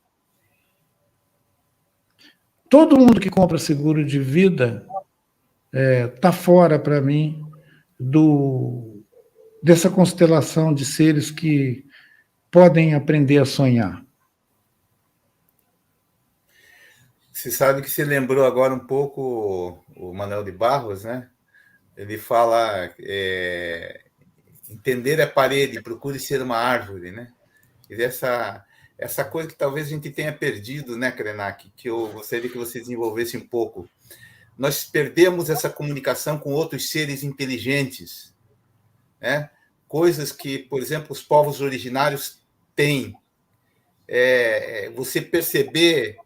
Todo mundo que compra seguro de vida está fora, para mim, dessa constelação de seres que podem aprender a sonhar. Você sabe que você lembrou agora um pouco o Manuel de Barros, né? Ele fala entender a parede, procure ser uma árvore, né? E essa coisa que talvez a gente tenha perdido, né, Krenak? Que eu gostaria que você desenvolvesse um pouco. Nós perdemos essa comunicação com outros seres inteligentes, né? Coisas que, por exemplo, os povos originários têm. Você perceber,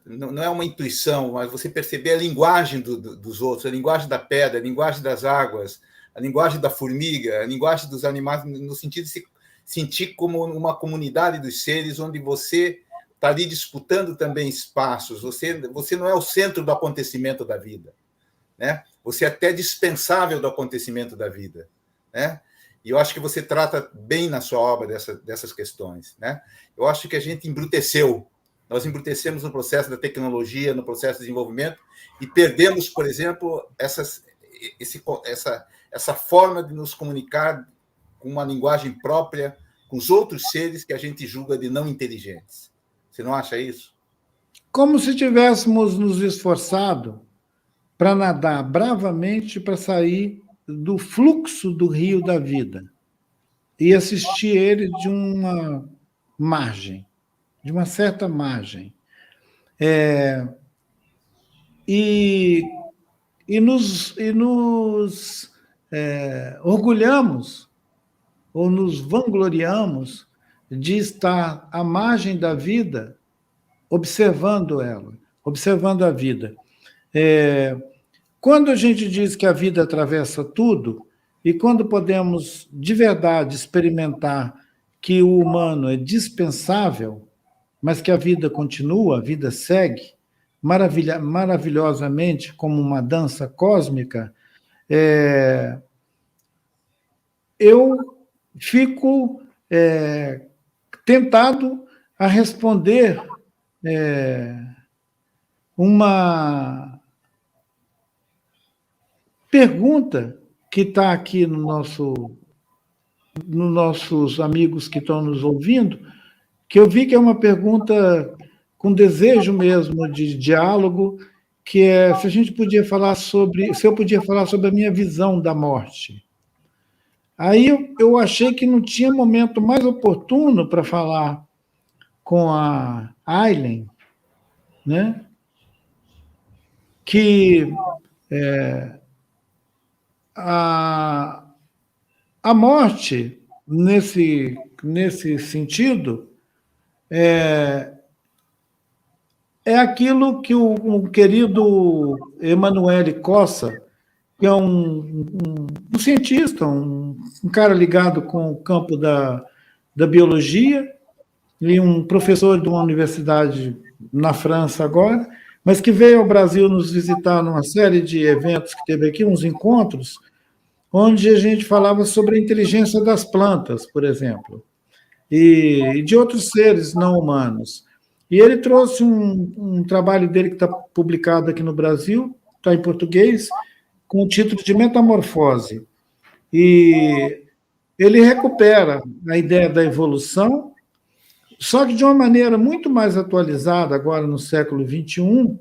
não é uma intuição, mas você perceber a linguagem dos outros, a linguagem da pedra, a linguagem das águas, a linguagem da formiga, a linguagem dos animais, no sentido de se sentir como uma comunidade dos seres onde você está ali disputando também espaços. Você não é o centro do acontecimento da vida, né? Você é até dispensável do acontecimento da vida, né? E eu acho que você trata bem na sua obra dessas questões, né? Eu acho que a gente embruteceu. Nós embrutecemos no processo da tecnologia, no processo de desenvolvimento, e perdemos, por exemplo, essa forma de nos comunicar com uma linguagem própria com os outros seres que a gente julga de não inteligentes. Você não acha isso? Como se tivéssemos nos esforçado para nadar bravamente para sair do fluxo do rio da vida e assistir ele de uma margem, de uma certa margem. E nos orgulhamos ou nos vangloriamos de estar à margem da vida, observando ela, observando a vida. Quando a gente diz que a vida atravessa tudo, e quando podemos de verdade experimentar que o humano é dispensável, mas que a vida continua, a vida segue maravilhosamente como uma dança cósmica, eu fico tentado a responder uma pergunta que está aqui nos nossos amigos que estão nos ouvindo, que eu vi que é uma pergunta com desejo mesmo de diálogo, que é se eu podia falar sobre a minha visão da morte. Aí eu achei que não tinha momento mais oportuno para falar com a Aileen, né? Que a morte, nesse sentido, é aquilo que o querido Emanuele Cossa, que é um cientista, um cara ligado com o campo da biologia, e um professor de uma universidade na França agora, mas que veio ao Brasil nos visitar numa série de eventos que teve aqui, uns encontros, onde a gente falava sobre a inteligência das plantas, por exemplo. e de outros seres não humanos. E ele trouxe um trabalho dele que está publicado aqui no Brasil, está em português, com o título de Metamorfose. E ele recupera a ideia da evolução, só que de uma maneira muito mais atualizada, agora no século XXI,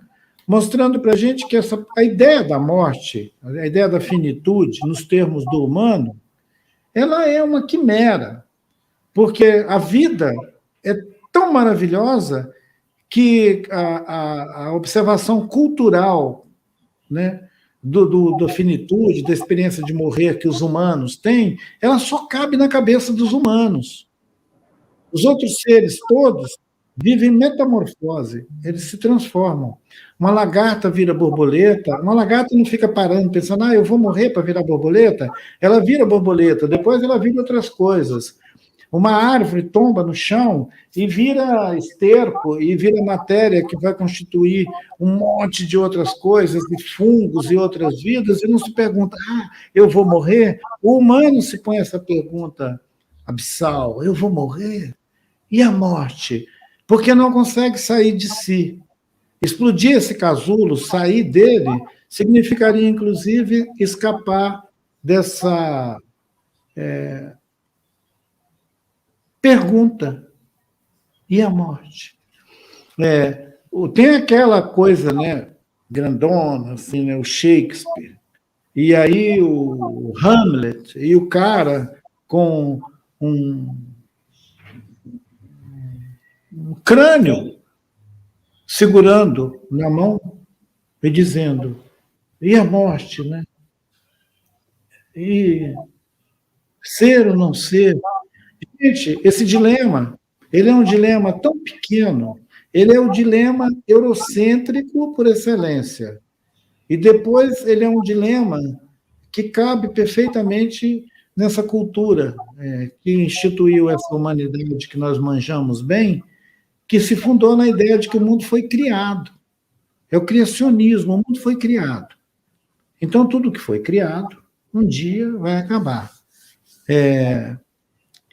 mostrando para a gente que a ideia da morte, a ideia da finitude, nos termos do humano, ela é uma quimera, porque a vida é tão maravilhosa que a observação cultural, né, da finitude, da experiência de morrer que os humanos têm, ela só cabe na cabeça dos humanos. Os outros seres todos vivem metamorfose, eles se transformam. Uma lagarta vira borboleta, uma lagarta não fica parando, pensando, eu vou morrer para virar borboleta. Ela vira borboleta, depois ela vira outras coisas. Uma árvore tomba no chão e vira esterco, e vira matéria que vai constituir um monte de outras coisas, de fungos e outras vidas, e não se pergunta, eu vou morrer? O humano se põe essa pergunta abissal, eu vou morrer? E a morte? Porque não consegue sair de si. Explodir esse casulo, sair dele, significaria, inclusive, escapar dessa pergunta. E a morte? Tem aquela coisa, né, grandona, assim, né, o Shakespeare, e aí o Hamlet, e o cara com um crânio segurando na mão e dizendo, e a morte, né? E ser ou não ser? Gente, esse dilema, ele é um dilema tão pequeno, ele é o dilema eurocêntrico por excelência. E depois ele é um dilema que cabe perfeitamente nessa cultura que instituiu essa humanidade que nós manjamos bem, que se fundou na ideia de que o mundo foi criado. É o criacionismo, o mundo foi criado. Então, tudo que foi criado, um dia vai acabar.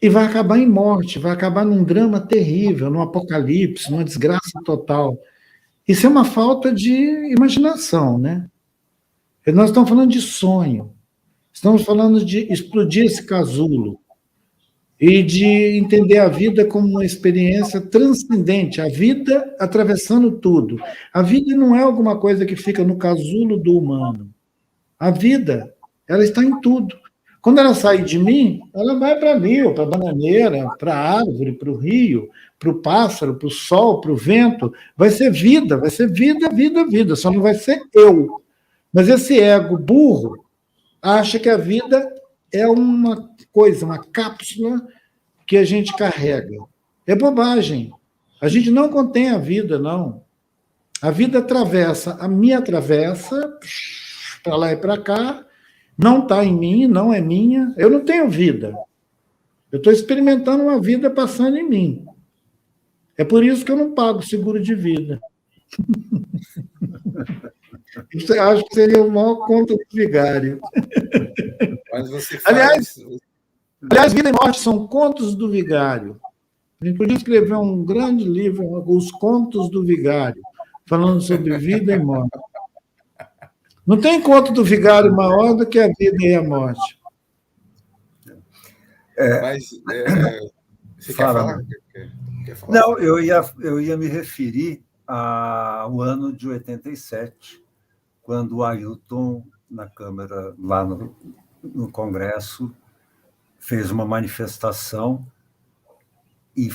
E vai acabar em morte, vai acabar num drama terrível, num apocalipse, numa desgraça total. Isso é uma falta de imaginação, né? Nós estamos falando de sonho, estamos falando de explodir esse casulo e de entender a vida como uma experiência transcendente, a vida atravessando tudo. A vida não é alguma coisa que fica no casulo do humano. A vida, ela está em tudo. Quando ela sai de mim, ela vai para ali, para a bananeira, para a árvore, para o rio, para o pássaro, para o sol, para o vento. Vai ser vida, vida, vida. Só não vai ser eu. Mas esse ego burro acha que a vida é uma coisa, uma cápsula que a gente carrega. É bobagem. A gente não contém a vida, não. A vida atravessa, me atravessa, para lá e para cá, não está em mim, não é minha. Eu não tenho vida. Eu estou experimentando uma vida passando em mim. É por isso que eu não pago seguro de vida. Isso eu acho que seria o maior conto do vigário. Mas você faz... Aliás, vida e morte são contos do vigário. A gente podia escrever um grande livro, Os Contos do Vigário, falando sobre vida e morte. Não tem conto do vigário maior do que a vida e a morte. Mas você quer falar? Quer falar? Não, eu ia me referir ao ano de 87, quando o Ailton, na Câmara, lá no Congresso, fez uma manifestação e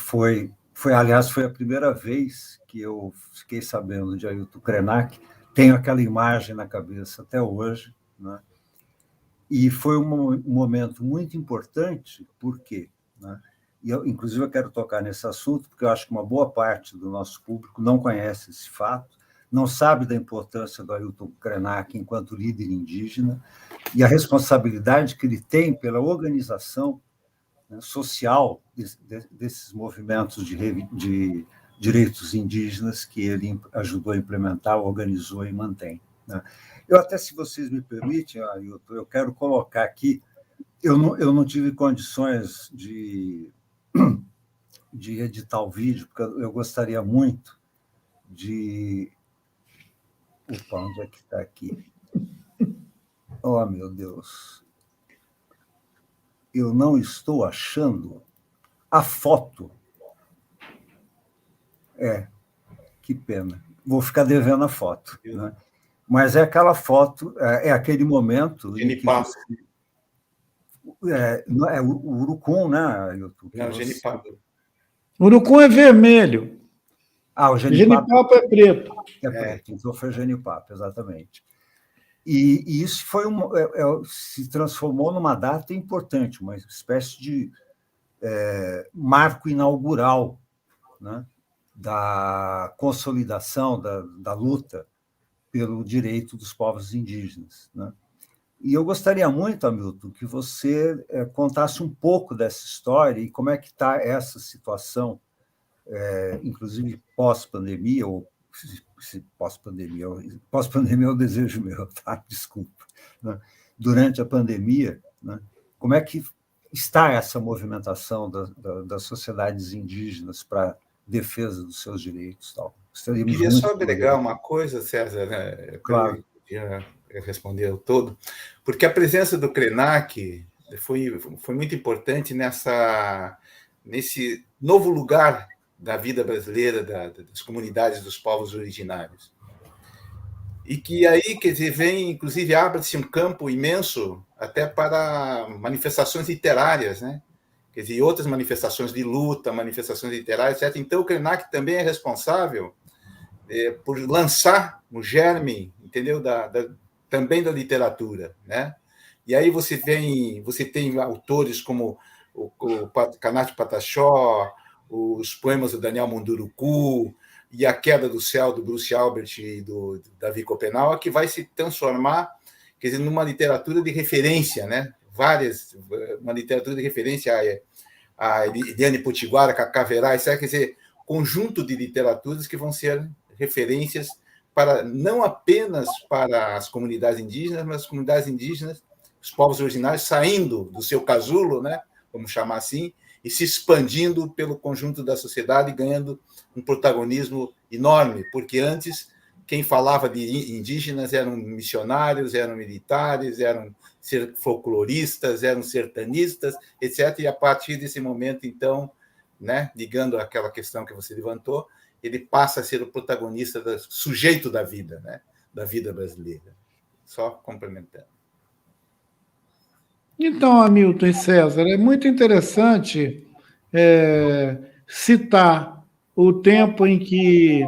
aliás, foi a primeira vez que eu fiquei sabendo de Ailton Krenak. Tenho aquela imagem na cabeça até hoje, né? E foi um momento muito importante, por quê? Né? E inclusive, eu quero tocar nesse assunto, porque eu acho que uma boa parte do nosso público não conhece esse fato, não sabe da importância do Ailton Krenak enquanto líder indígena e a responsabilidade que ele tem pela organização, né, social desses movimentos de direitos indígenas que ele ajudou a implementar, organizou e mantém, né? Eu até, se vocês me permitem, Ailton, eu quero colocar aqui, eu não tive condições de de editar o vídeo, porque eu gostaria muito de... Opa, onde é que está aqui? Oh, meu Deus. Eu não estou achando a foto. Que pena. Vou ficar devendo a foto, né? Mas é aquela foto, é aquele momento em que você... É o urucum, né, Ailton? Não, genipapo. O urucum é vermelho. O genipapo é preto. É preto, então foi genipapo, exatamente. E isso foi se transformou numa data importante, uma espécie de marco inaugural, né, da consolidação da luta pelo direito dos povos indígenas, né? E eu gostaria muito, Hamilton, que você contasse um pouco dessa história e como é que está essa situação, inclusive pós-pandemia, ou pós-pandemia é o desejo meu, tá? Desculpa. Né? Durante a pandemia, né? Como é que está essa movimentação das sociedades indígenas para defesa dos seus direitos? Tal? Queria só agregar uma coisa, César, né? Claro. Já respondeu todo, porque a presença do Krenak foi muito importante nesse novo lugar da vida brasileira, das comunidades dos povos originários. E que aí, quer dizer, inclusive, abre-se um campo imenso até para manifestações literárias, né? Quer dizer, outras manifestações de luta, manifestações literárias, etc. Então, o Krenak também é responsável por lançar o germe, entendeu? Também da literatura, né? E aí você tem autores como o Kanat Pataxó, os poemas do Daniel Munduruku e A Queda do Céu, do Bruce Albert e do Davi Copenau, que vai se transformar, quer dizer, numa literatura de referência, né? Uma literatura de referência a Eliane Potiguara, Cacá Verais, quer dizer, conjunto de literaturas que vão ser referências não apenas para as comunidades indígenas, mas as comunidades indígenas, os povos originários saindo do seu casulo, né, vamos chamar assim, e se expandindo pelo conjunto da sociedade, ganhando um protagonismo enorme, porque antes quem falava de indígenas eram missionários, eram militares, eram folcloristas, eram sertanistas, etc. E a partir desse momento, então, né, ligando àquela questão que você levantou, ele passa a ser o protagonista, sujeito da vida, né? Da vida brasileira. Só complementando. Então, Hamilton e César, é muito interessante citar o tempo em que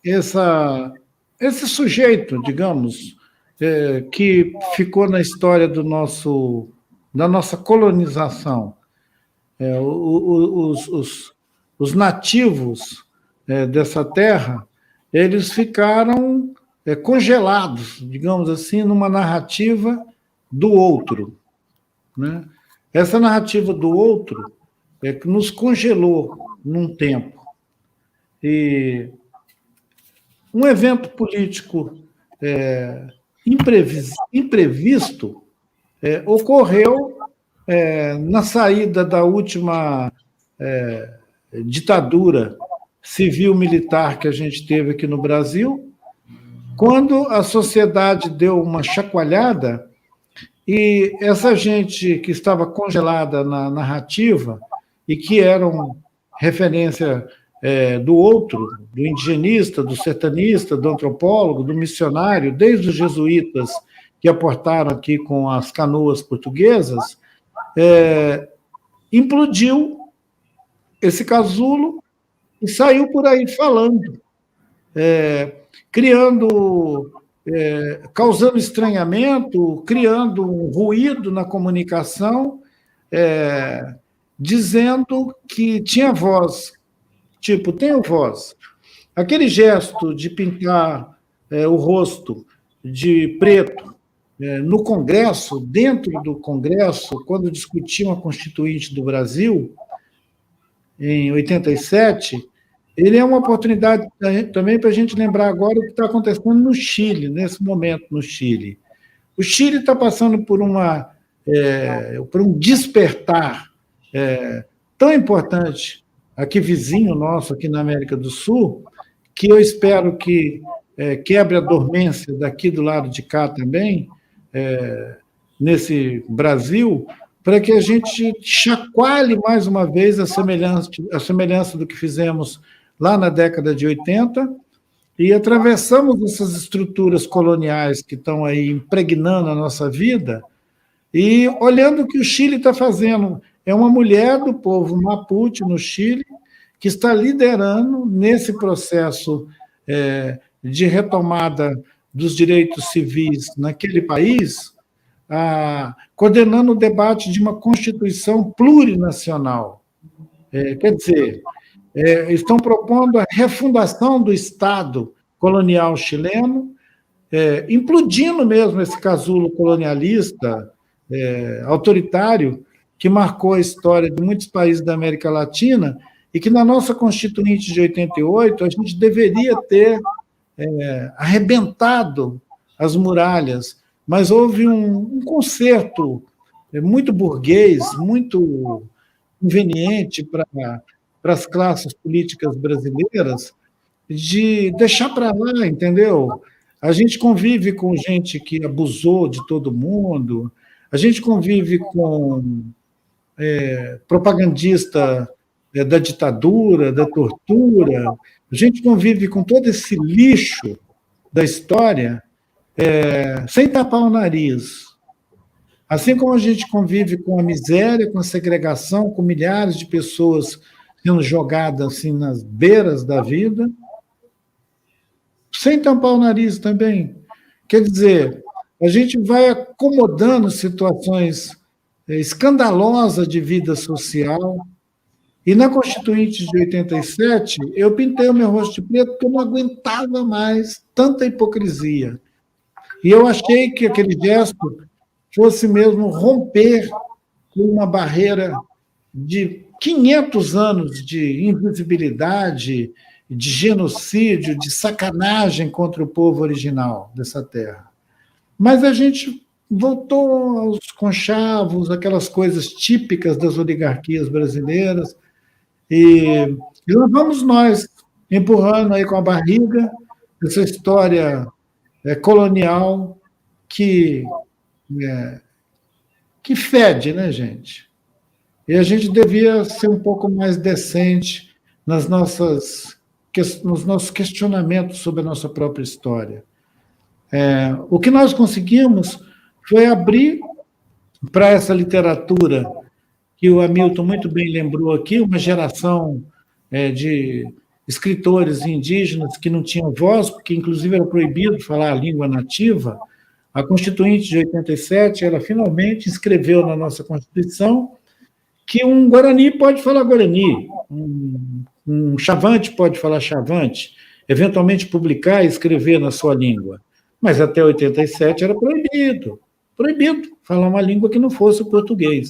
esse sujeito, digamos, que ficou na história da nossa colonização, os nativos dessa terra, eles ficaram congelados, digamos assim, numa narrativa do outro, né? Essa narrativa do outro é que nos congelou num tempo. E um evento político imprevisto ocorreu na saída da última ditadura civil-militar que a gente teve aqui no Brasil, quando a sociedade deu uma chacoalhada e essa gente que estava congelada na narrativa e que eram referência do outro, do indigenista, do sertanista, do antropólogo, do missionário, desde os jesuítas que aportaram aqui com as canoas portuguesas, implodiu esse casulo e saiu por aí falando, causando estranhamento, criando um ruído na comunicação, dizendo que tinha voz. Tipo, tenho voz. Aquele gesto de pintar o rosto de preto no Congresso, dentro do Congresso, quando discutiam a Constituinte do Brasil, em 87, ele é uma oportunidade também para a gente lembrar agora o que está acontecendo no Chile, nesse momento no Chile. O Chile está passando por um despertar tão importante aqui vizinho nosso, aqui na América do Sul, que eu espero que quebre a dormência daqui do lado de cá também, nesse Brasil, para que a gente chacoalhe mais uma vez a semelhança do que fizemos lá na década de 80 e atravessamos essas estruturas coloniais que estão aí impregnando a nossa vida e olhando o que o Chile está fazendo. É uma mulher do povo Mapuche, no Chile, que está liderando nesse processo de retomada dos direitos civis naquele país, coordenando o debate de uma Constituição plurinacional. Quer dizer, estão propondo a refundação do Estado colonial chileno, implodindo mesmo esse casulo colonialista, autoritário, que marcou a história de muitos países da América Latina e que na nossa Constituinte de 88 a gente deveria ter arrebentado as muralhas, mas houve um conserto muito burguês, muito conveniente para as classes políticas brasileiras, de deixar para lá, entendeu? A gente convive com gente que abusou de todo mundo, a gente convive com propagandista da ditadura, da tortura, a gente convive com todo esse lixo da história sem tapar o nariz. Assim como a gente convive com a miséria, com a segregação, com milhares de pessoas sendo jogadas assim nas beiras da vida, sem tampar o nariz também. Quer dizer, a gente vai acomodando situações escandalosas de vida social. E na Constituinte de 87, eu pintei o meu rosto de preto porque eu não aguentava mais tanta hipocrisia. E eu achei que aquele gesto fosse mesmo romper com uma barreira de 500 anos de invisibilidade, de genocídio, de sacanagem contra o povo original dessa terra. Mas a gente voltou aos conchavos, aquelas coisas típicas das oligarquias brasileiras, e lá vamos nós, empurrando aí com a barriga essa história colonial que fede, né, gente? E a gente devia ser um pouco mais decente nos nossos questionamentos sobre a nossa própria história. O que nós conseguimos foi abrir para essa literatura que o Hamilton muito bem lembrou aqui, uma geração de escritores indígenas que não tinham voz, porque inclusive era proibido falar a língua nativa. A Constituinte de 87, ela finalmente escreveu na nossa Constituição que um Guarani pode falar Guarani, um Chavante pode falar Chavante, eventualmente publicar e escrever na sua língua. Mas até 87 era proibido falar uma língua que não fosse o português.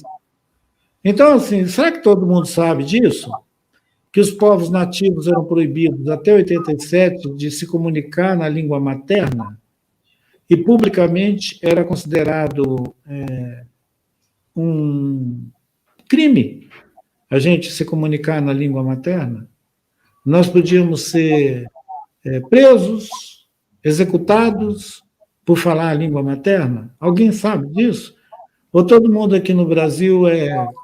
Então, assim, será que todo mundo sabe disso? Que os povos nativos eram proibidos até 87 de se comunicar na língua materna e publicamente era considerado um crime a gente se comunicar na língua materna? Nós podíamos ser presos, executados por falar a língua materna? Alguém sabe disso? Ou todo mundo aqui no Brasil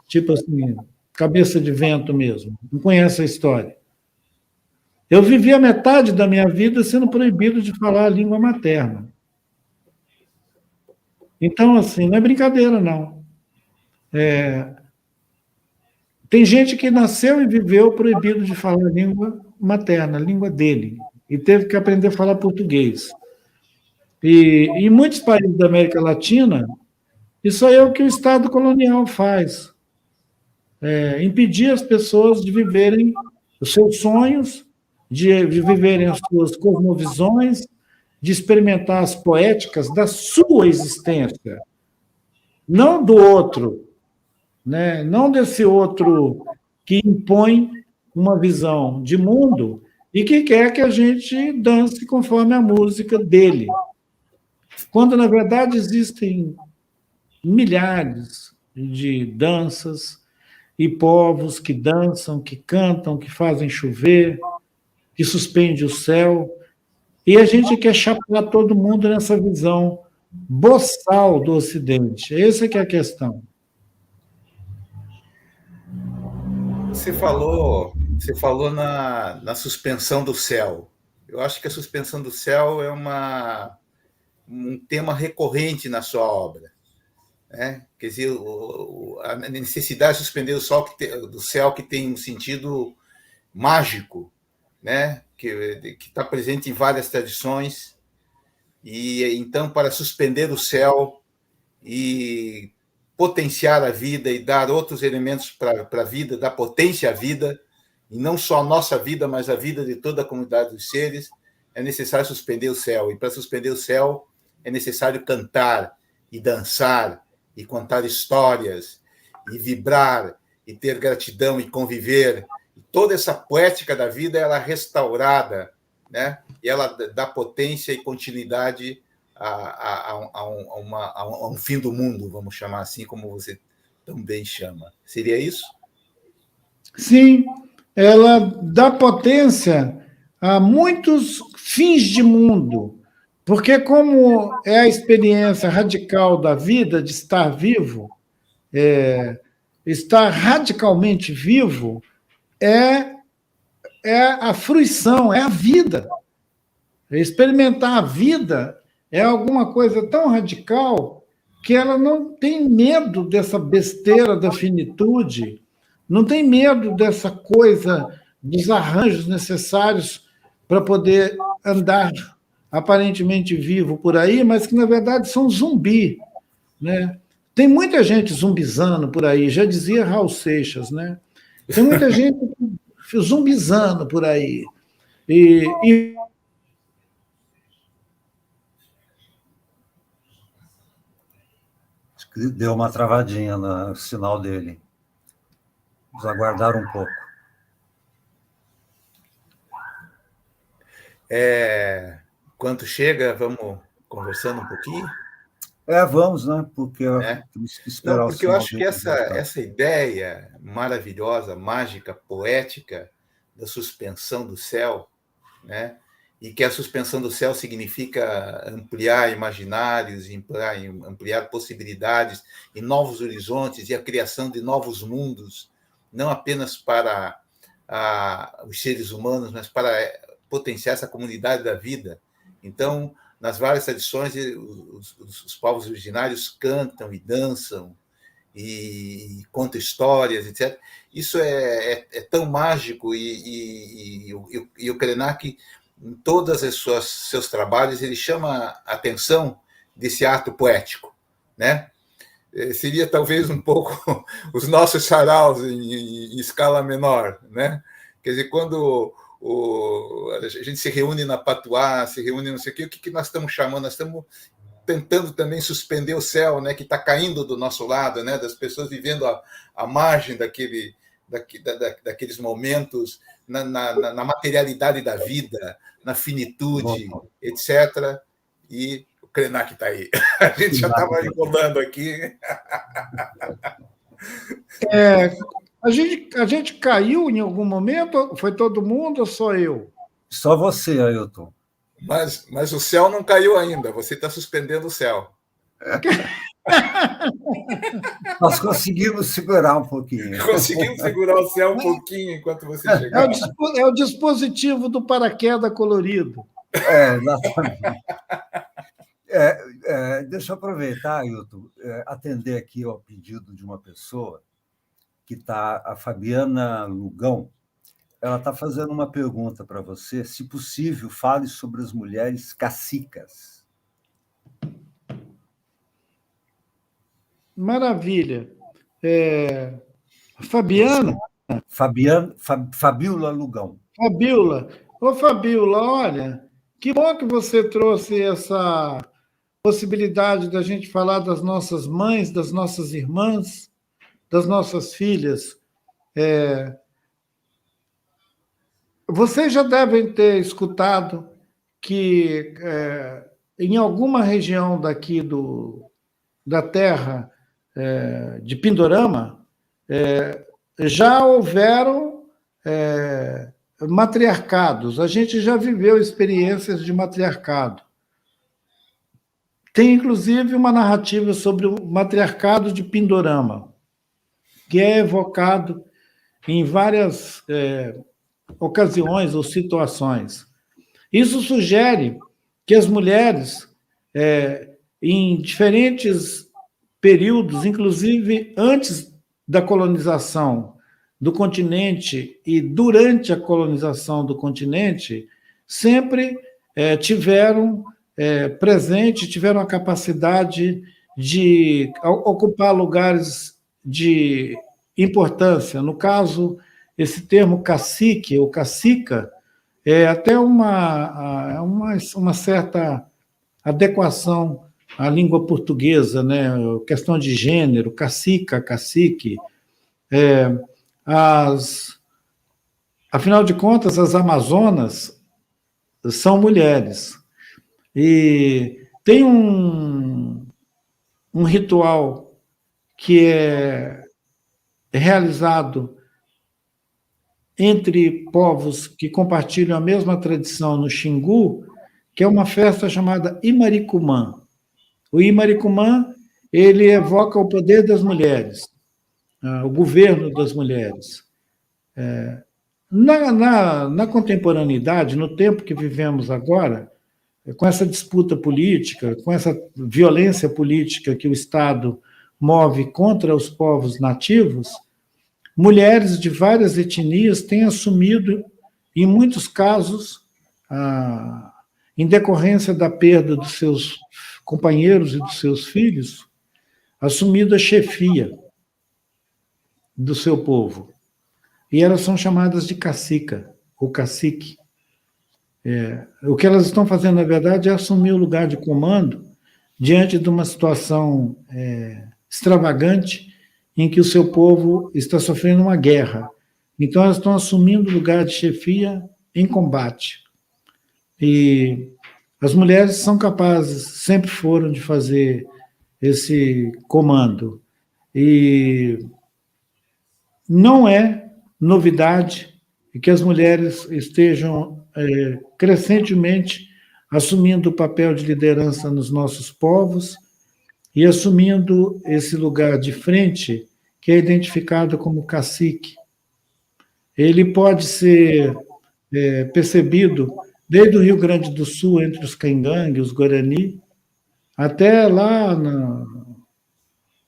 tipo assim, cabeça de vento mesmo, não conhece a história? Eu vivi a metade da minha vida sendo proibido de falar a língua materna. Então, assim, não é brincadeira, não. Tem gente que nasceu e viveu proibido de falar a língua materna, a língua dele, e teve que aprender a falar português. E em muitos países da América Latina, isso aí é o que o Estado colonial faz. Impedir as pessoas de viverem os seus sonhos, de viverem as suas cosmovisões, de experimentar as poéticas da sua existência, não do outro, né? Não desse outro que impõe uma visão de mundo e que quer que a gente dance conforme a música dele. Quando, na verdade, existem milhares de danças, e povos que dançam, que cantam, que fazem chover, que suspende o céu. E a gente quer chapar todo mundo nessa visão boçal do Ocidente. Essa que é a questão. Você falou na suspensão do céu. Eu acho que a suspensão do céu é um tema recorrente na sua obra, né? Quer dizer, a necessidade de suspender do céu que tem um sentido mágico, né? Que está presente em várias tradições. E então, para suspender o céu e potenciar a vida e dar outros elementos para a vida, dar potência à vida, e não só a nossa vida, mas a vida de toda a comunidade dos seres, é necessário suspender o céu. E para suspender o céu, é necessário cantar e dançar e contar histórias e vibrar e ter gratidão e conviver. E toda essa poética da vida, ela é restaurada, né? E ela dá potência e continuidade a um fim do mundo, vamos chamar assim, como você também chama. Seria isso? Sim, ela dá potência a muitos fins de mundo, porque como é a experiência radical da vida, de estar vivo, estar radicalmente vivo é, é a fruição, é a vida. Experimentar a vida é alguma coisa tão radical que ela não tem medo dessa besteira da finitude, não tem medo dessa coisa dos arranjos necessários para poder andar aparentemente vivo por aí, mas que na verdade são zumbi, né? Tem muita gente zumbizando por aí, já dizia Raul Seixas, né? Tem muita gente zumbizando por aí. E Acho que deu uma travadinha no sinal dele. Vamos aguardar um pouco. Enquanto chega, vamos conversando um pouquinho? Vamos, né? Porque temos que esperar Não, o porque eu sinal acho que dele voltar. essa ideia maravilhosa, mágica, poética da suspensão do céu, né? E que a suspensão do céu significa ampliar imaginários, ampliar possibilidades e novos horizontes e a criação de novos mundos, não apenas para os seres humanos, mas para potenciar essa comunidade da vida. Então, nas várias tradições, os povos originários cantam e dançam e contam histórias, etc. Isso é tão mágico e o Krenak, em todos os seus trabalhos, ele chama a atenção desse ato poético, né? Seria talvez um pouco os nossos saraus em escala menor, né? Quer dizer, quando a gente se reúne na Patuá, se reúne não sei o que nós estamos chamando? Nós estamos tentando também suspender o céu, né, que está caindo do nosso lado, né, das pessoas vivendo à margem daqueles momentos, na materialidade da vida, na finitude, etc. E o Krenak está aí. A gente já estava enrolando aqui. A gente caiu em algum momento? Foi todo mundo ou só eu? Só você, Ailton. Mas o céu não caiu ainda, você está suspendendo o céu. Nós conseguimos segurar um pouquinho. Conseguimos segurar o céu um pouquinho enquanto você chegava. É o dispositivo do paraquedas colorido. Exatamente. Deixa eu aproveitar, Ailton, atender aqui ao pedido de uma pessoa, que está, a Fabiana Lugão. Ela está fazendo uma pergunta para você, se possível, fale sobre as mulheres cacicas. Maravilha. Fabiana? Fabíola Lugão. Fabíola. Ô, Fabíola, olha, que bom que você trouxe essa possibilidade da gente falar das nossas mães, das nossas irmãs, das nossas filhas. Vocês já devem ter escutado que em alguma região daqui da terra de Pindorama já houveram matriarcados, a gente já viveu experiências de matriarcado. Tem, inclusive, uma narrativa sobre o matriarcado de Pindorama, que é evocado em várias ocasiões ou situações. Isso sugere que as mulheres, em diferentes períodos, inclusive antes da colonização do continente e durante a colonização do continente, sempre tiveram presente, tiveram a capacidade de ocupar lugares de importância. No caso, esse termo cacique ou cacica é até uma certa adequação à língua portuguesa, né? Questão de gênero, cacica, cacique. Afinal de contas, as amazonas são mulheres. E tem um ritual que é realizado entre povos que compartilham a mesma tradição no Xingu, que é uma festa chamada Imaricumã. O Imaricumã, ele evoca o poder das mulheres, o governo das mulheres. Na contemporaneidade, no tempo que vivemos agora, com essa disputa política, com essa violência política que o Estado move contra os povos nativos, mulheres de várias etnias têm assumido, em muitos casos, em decorrência da perda dos seus companheiros e dos seus filhos, assumido a chefia do seu povo. E elas são chamadas de cacica, ou cacique. O que elas estão fazendo, na verdade, é assumir o lugar de comando diante de uma situação extravagante em que o seu povo está sofrendo uma guerra. Então, elas estão assumindo o lugar de chefia em combate. E as mulheres são capazes, sempre foram, de fazer esse comando. E não é novidade que as mulheres estejam crescentemente assumindo o papel de liderança nos nossos povos e assumindo esse lugar de frente, que é identificado como cacique. Ele pode ser percebido desde o Rio Grande do Sul, entre os Caingangue, os Guarani, até lá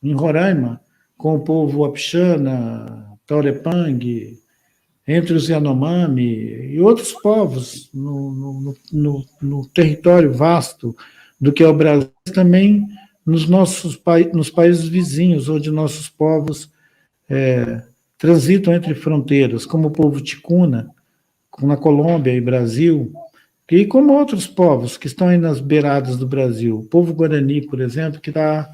em Roraima, com o povo Apixana, Taurepang, entre os Yanomami e outros povos no território vasto do que é o Brasil, também nos países vizinhos, onde nossos povos transitam entre fronteiras, como o povo Ticuna, na Colômbia e Brasil, e como outros povos que estão aí nas beiradas do Brasil. O povo Guarani, por exemplo, que está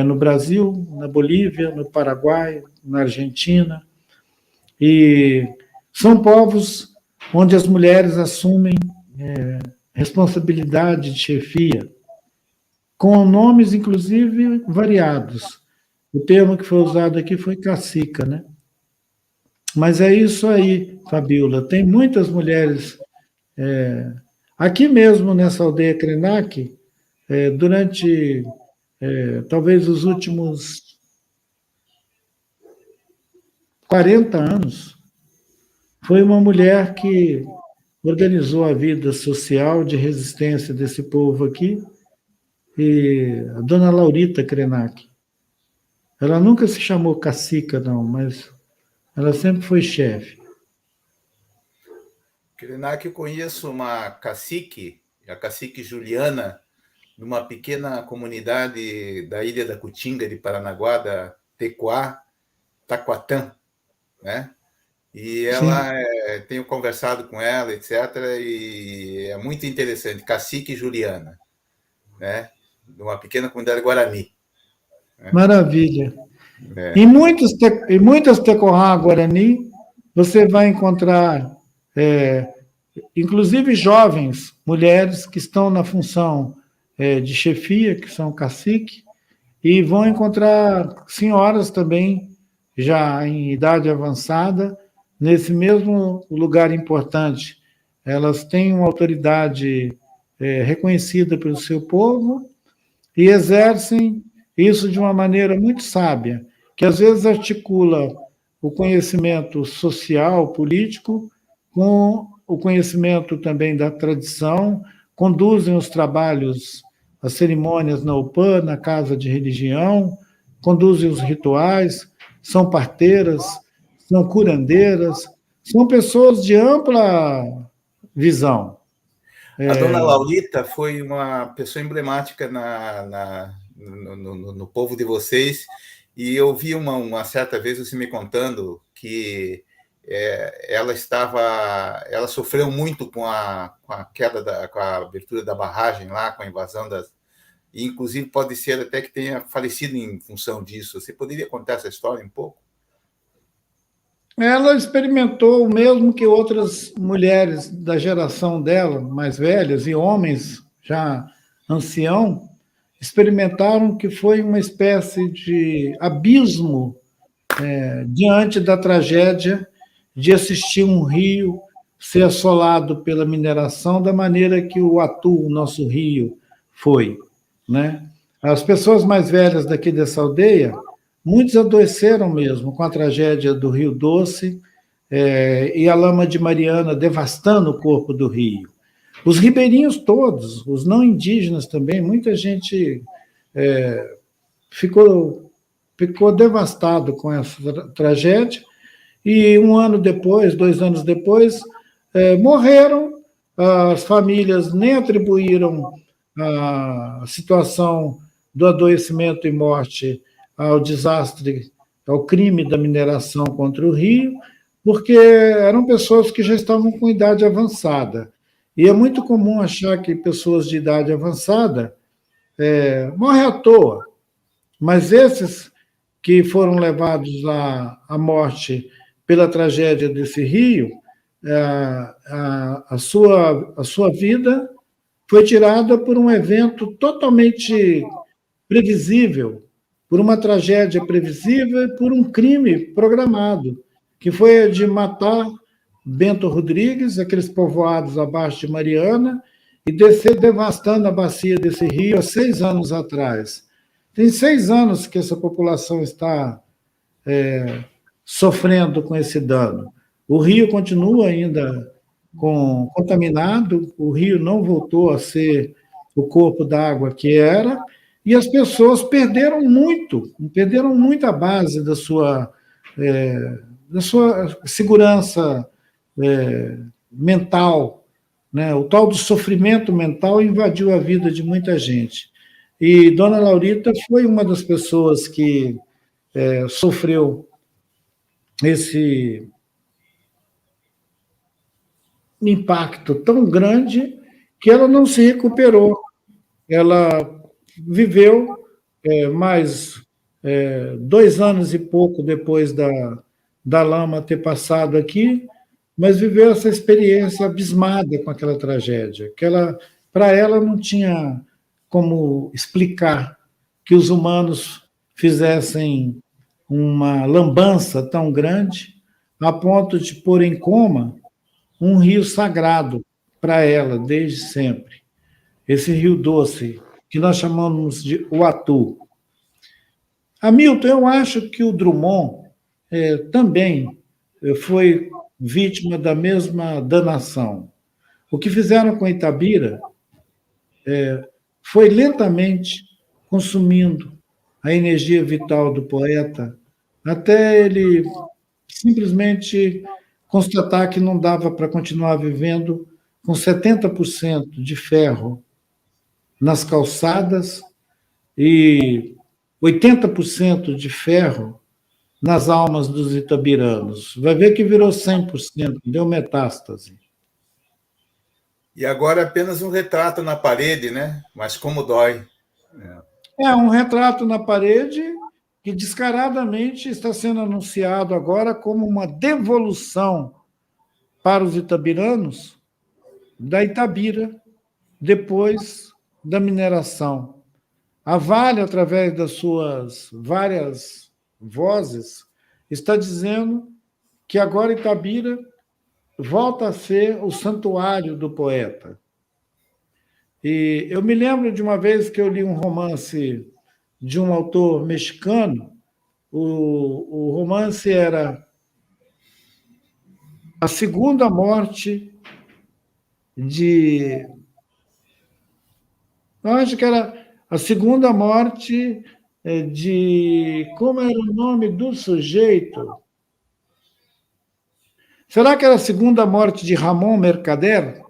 no Brasil, na Bolívia, no Paraguai, na Argentina. E são povos onde as mulheres assumem responsabilidade de chefia, com nomes, inclusive, variados. O termo que foi usado aqui foi cacica, né? Mas é isso aí, Fabíola. Tem muitas mulheres. Aqui mesmo, nessa aldeia Krenak, durante talvez os últimos 40 anos, foi uma mulher que organizou a vida social de resistência desse povo aqui, e a dona Laurita Krenak. Ela nunca se chamou cacica, não, mas ela sempre foi chefe. Krenak, eu conheço uma cacique, a cacique Juliana, numa pequena comunidade da Ilha da Cutinga, de Paranaguá, da Tecoá, Taquatã, né? E ela, tenho conversado com ela, etc., e é muito interessante, cacique Juliana, né? Numa pequena comunidade Guarani. Né? Maravilha. Em muitas Tecoá Guarani, você vai encontrar, inclusive, jovens, mulheres que estão na função de chefia, que são cacique, e vão encontrar senhoras também já em idade avançada, nesse mesmo lugar importante. Elas têm uma autoridade reconhecida pelo seu povo e exercem isso de uma maneira muito sábia, que às vezes articula o conhecimento social, político, com o conhecimento também da tradição, conduzem os trabalhos, as cerimônias na UPA, na casa de religião, conduzem os rituais, são parteiras, são curandeiras, são pessoas de ampla visão. A dona Laurita foi uma pessoa emblemática no povo de vocês, e eu vi uma certa vez você me contando que ela sofreu muito com a queda, com a abertura da barragem lá, com a invasão e inclusive pode ser até que tenha falecido em função disso. Você poderia contar essa história um pouco? Ela experimentou o mesmo que outras mulheres da geração dela, mais velhas, e homens já anciãos, experimentaram, que foi uma espécie de abismo diante da tragédia de assistir um rio ser assolado pela mineração da maneira que o Atu, o nosso rio, foi, né? As pessoas mais velhas daqui dessa aldeia, muitos adoeceram mesmo com a tragédia do Rio Doce e a lama de Mariana devastando o corpo do rio. Os ribeirinhos todos, os não indígenas também, muita gente ficou devastado com essa tragédia, e 1 ano depois, 2 anos depois, morreram. As famílias nem atribuíram a situação do adoecimento e morte ao desastre, ao crime da mineração contra o rio, porque eram pessoas que já estavam com idade avançada. E é muito comum achar que pessoas de idade avançada morrem à toa, mas esses que foram levados à morte pela tragédia desse rio, a sua vida foi tirada por um evento totalmente previsível, por uma tragédia previsível e por um crime programado, que foi de matar Bento Rodrigues, aqueles povoados abaixo de Mariana, e descer devastando a bacia desse rio há 6 anos atrás. Tem 6 anos que essa população está sofrendo com esse dano. O rio continua ainda contaminado, o rio não voltou a ser o corpo d'água que era, e as pessoas perderam muito a base da sua segurança mental, né? O tal do sofrimento mental invadiu a vida de muita gente. E Dona Laurita foi uma das pessoas que sofreu esse impacto tão grande que ela não se recuperou. Ela viveu mais 2 anos e pouco depois da lama ter passado aqui, mas viveu essa experiência abismada com aquela tragédia, que para ela não tinha como explicar que os humanos fizessem uma lambança tão grande a ponto de pôr em coma um rio sagrado para ela desde sempre. Esse Rio Doce, que nós chamamos de Uatu. Hamilton, eu acho que o Drummond também foi vítima da mesma danação. O que fizeram com Itabira foi lentamente consumindo a energia vital do poeta, até ele simplesmente constatar que não dava para continuar vivendo com 70% de ferro nas calçadas e 80% de ferro nas almas dos itabiranos. Vai ver que virou 100%, deu metástase. E agora é apenas um retrato na parede, né? Mas como dói. Um retrato na parede que descaradamente está sendo anunciado agora como uma devolução para os itabiranos da Itabira, depois da mineração. A Vale, através das suas várias vozes, está dizendo que agora Itabira volta a ser o santuário do poeta. E eu me lembro de uma vez que eu li um romance de um autor mexicano. O romance era a segunda morte de... Eu acho que era a segunda morte de... Como era o nome do sujeito? Será que era a segunda morte de Ramon Mercader?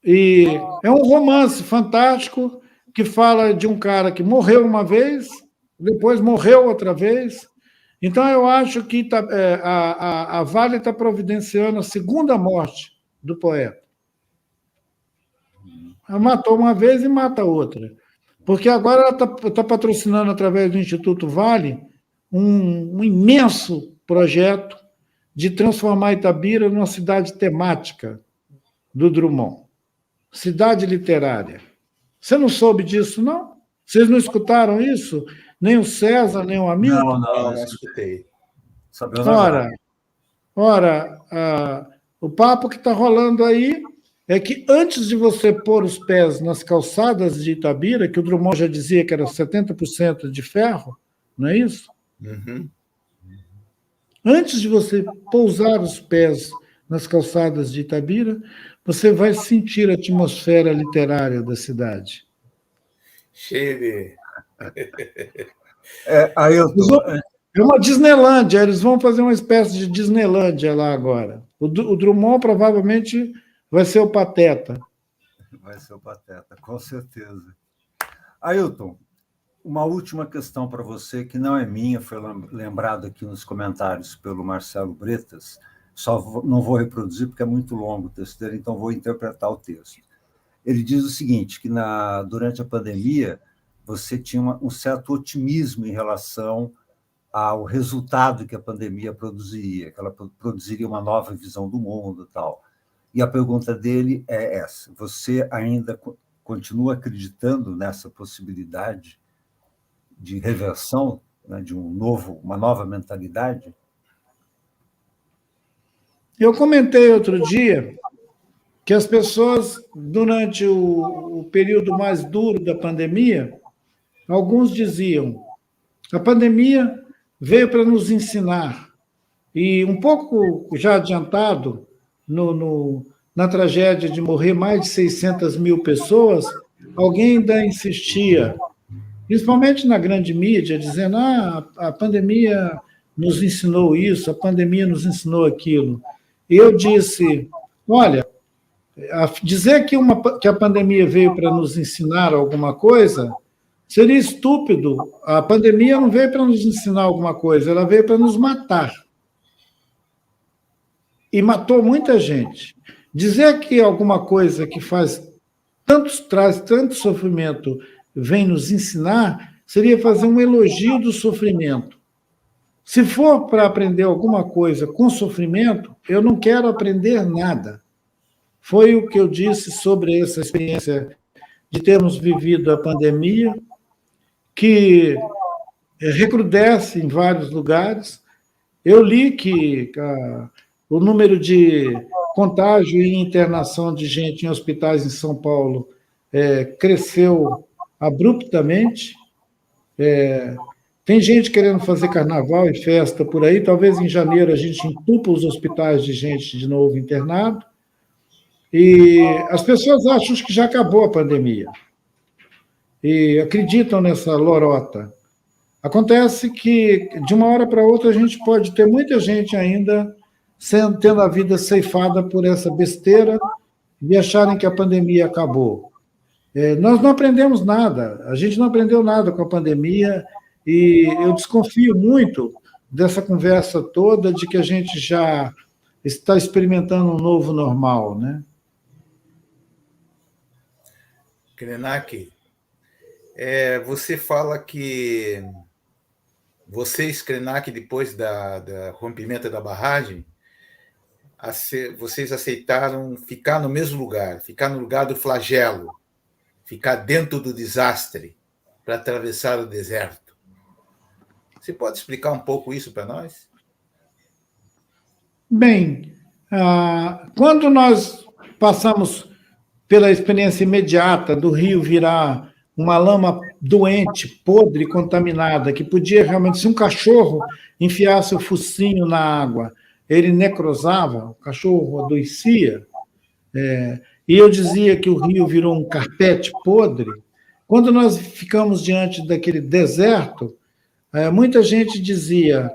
E é um romance fantástico que fala de um cara que morreu uma vez, depois morreu outra vez. Então, eu acho que a Vale está providenciando a segunda morte do poeta. Ela matou uma vez e mata outra. Porque agora ela está patrocinando, através do Instituto Vale, um imenso projeto de transformar Itabira numa cidade temática do Drummond. Cidade literária. Você não soube disso, não? Vocês não escutaram isso? Nem o César, nem o Hamilton? Não escutei. Ora, o papo que está rolando aí é que antes de você pôr os pés nas calçadas de Itabira, que o Drummond já dizia que era 70% de ferro, não é isso? Uhum. Antes de você pousar os pés nas calçadas de Itabira, você vai sentir a atmosfera literária da cidade. Cheio de... É uma Disneylândia, eles vão fazer uma espécie de Disneylândia lá agora. O Drummond provavelmente vai ser o Pateta. Vai ser o Pateta, com certeza. Ailton, uma última questão para você, que não é minha, foi lembrado aqui nos comentários pelo Marcelo Bretas, só não vou reproduzir porque é muito longo o texto dele, então vou interpretar o texto. Ele diz o seguinte, que durante a pandemia você tinha um certo otimismo em relação ao resultado que a pandemia produziria, que ela produziria uma nova visão do mundo e tal. E a pergunta dele é essa, você ainda continua acreditando nessa possibilidade de reversão, né, de uma nova mentalidade? Eu comentei outro dia que as pessoas, durante o período mais duro da pandemia, alguns diziam, a pandemia veio para nos ensinar. E um pouco já adiantado, na tragédia de morrer mais de 600 mil pessoas, alguém ainda insistia, principalmente na grande mídia, dizendo a pandemia nos ensinou isso, a pandemia nos ensinou aquilo. E eu disse, olha, dizer que a pandemia veio para nos ensinar alguma coisa seria estúpido. A pandemia não veio para nos ensinar alguma coisa, ela veio para nos matar. E matou muita gente. Dizer que alguma coisa que traz tanto sofrimento vem nos ensinar seria fazer um elogio do sofrimento. Se for para aprender alguma coisa com sofrimento, eu não quero aprender nada. Foi o que eu disse sobre essa experiência de termos vivido a pandemia, que recrudesce em vários lugares. Eu li que o número de contágio e internação de gente em hospitais em São Paulo cresceu abruptamente. Tem gente querendo fazer carnaval e festa por aí, talvez em janeiro a gente entupa os hospitais de gente de novo internado. E as pessoas acham que já acabou a pandemia e acreditam nessa lorota. Acontece que, de uma hora para outra, a gente pode ter muita gente ainda tendo a vida ceifada por essa besteira de acharem que a pandemia acabou. Nós não aprendemos nada, a gente não aprendeu nada com a pandemia e eu desconfio muito dessa conversa toda de que a gente já está experimentando um novo normal, né? Krenak, você fala que vocês, Krenak, depois do rompimento da barragem, vocês aceitaram ficar no mesmo lugar, ficar no lugar do flagelo, ficar dentro do desastre para atravessar o deserto. Você pode explicar um pouco isso para nós? Bem, quando nós passamos pela experiência imediata do rio virar uma lama doente, podre, contaminada, que podia realmente, se um cachorro enfiasse o focinho na água, ele necrosava, o cachorro adoecia, e eu dizia que o rio virou um carpete podre. Quando nós ficamos diante daquele deserto, muita gente dizia: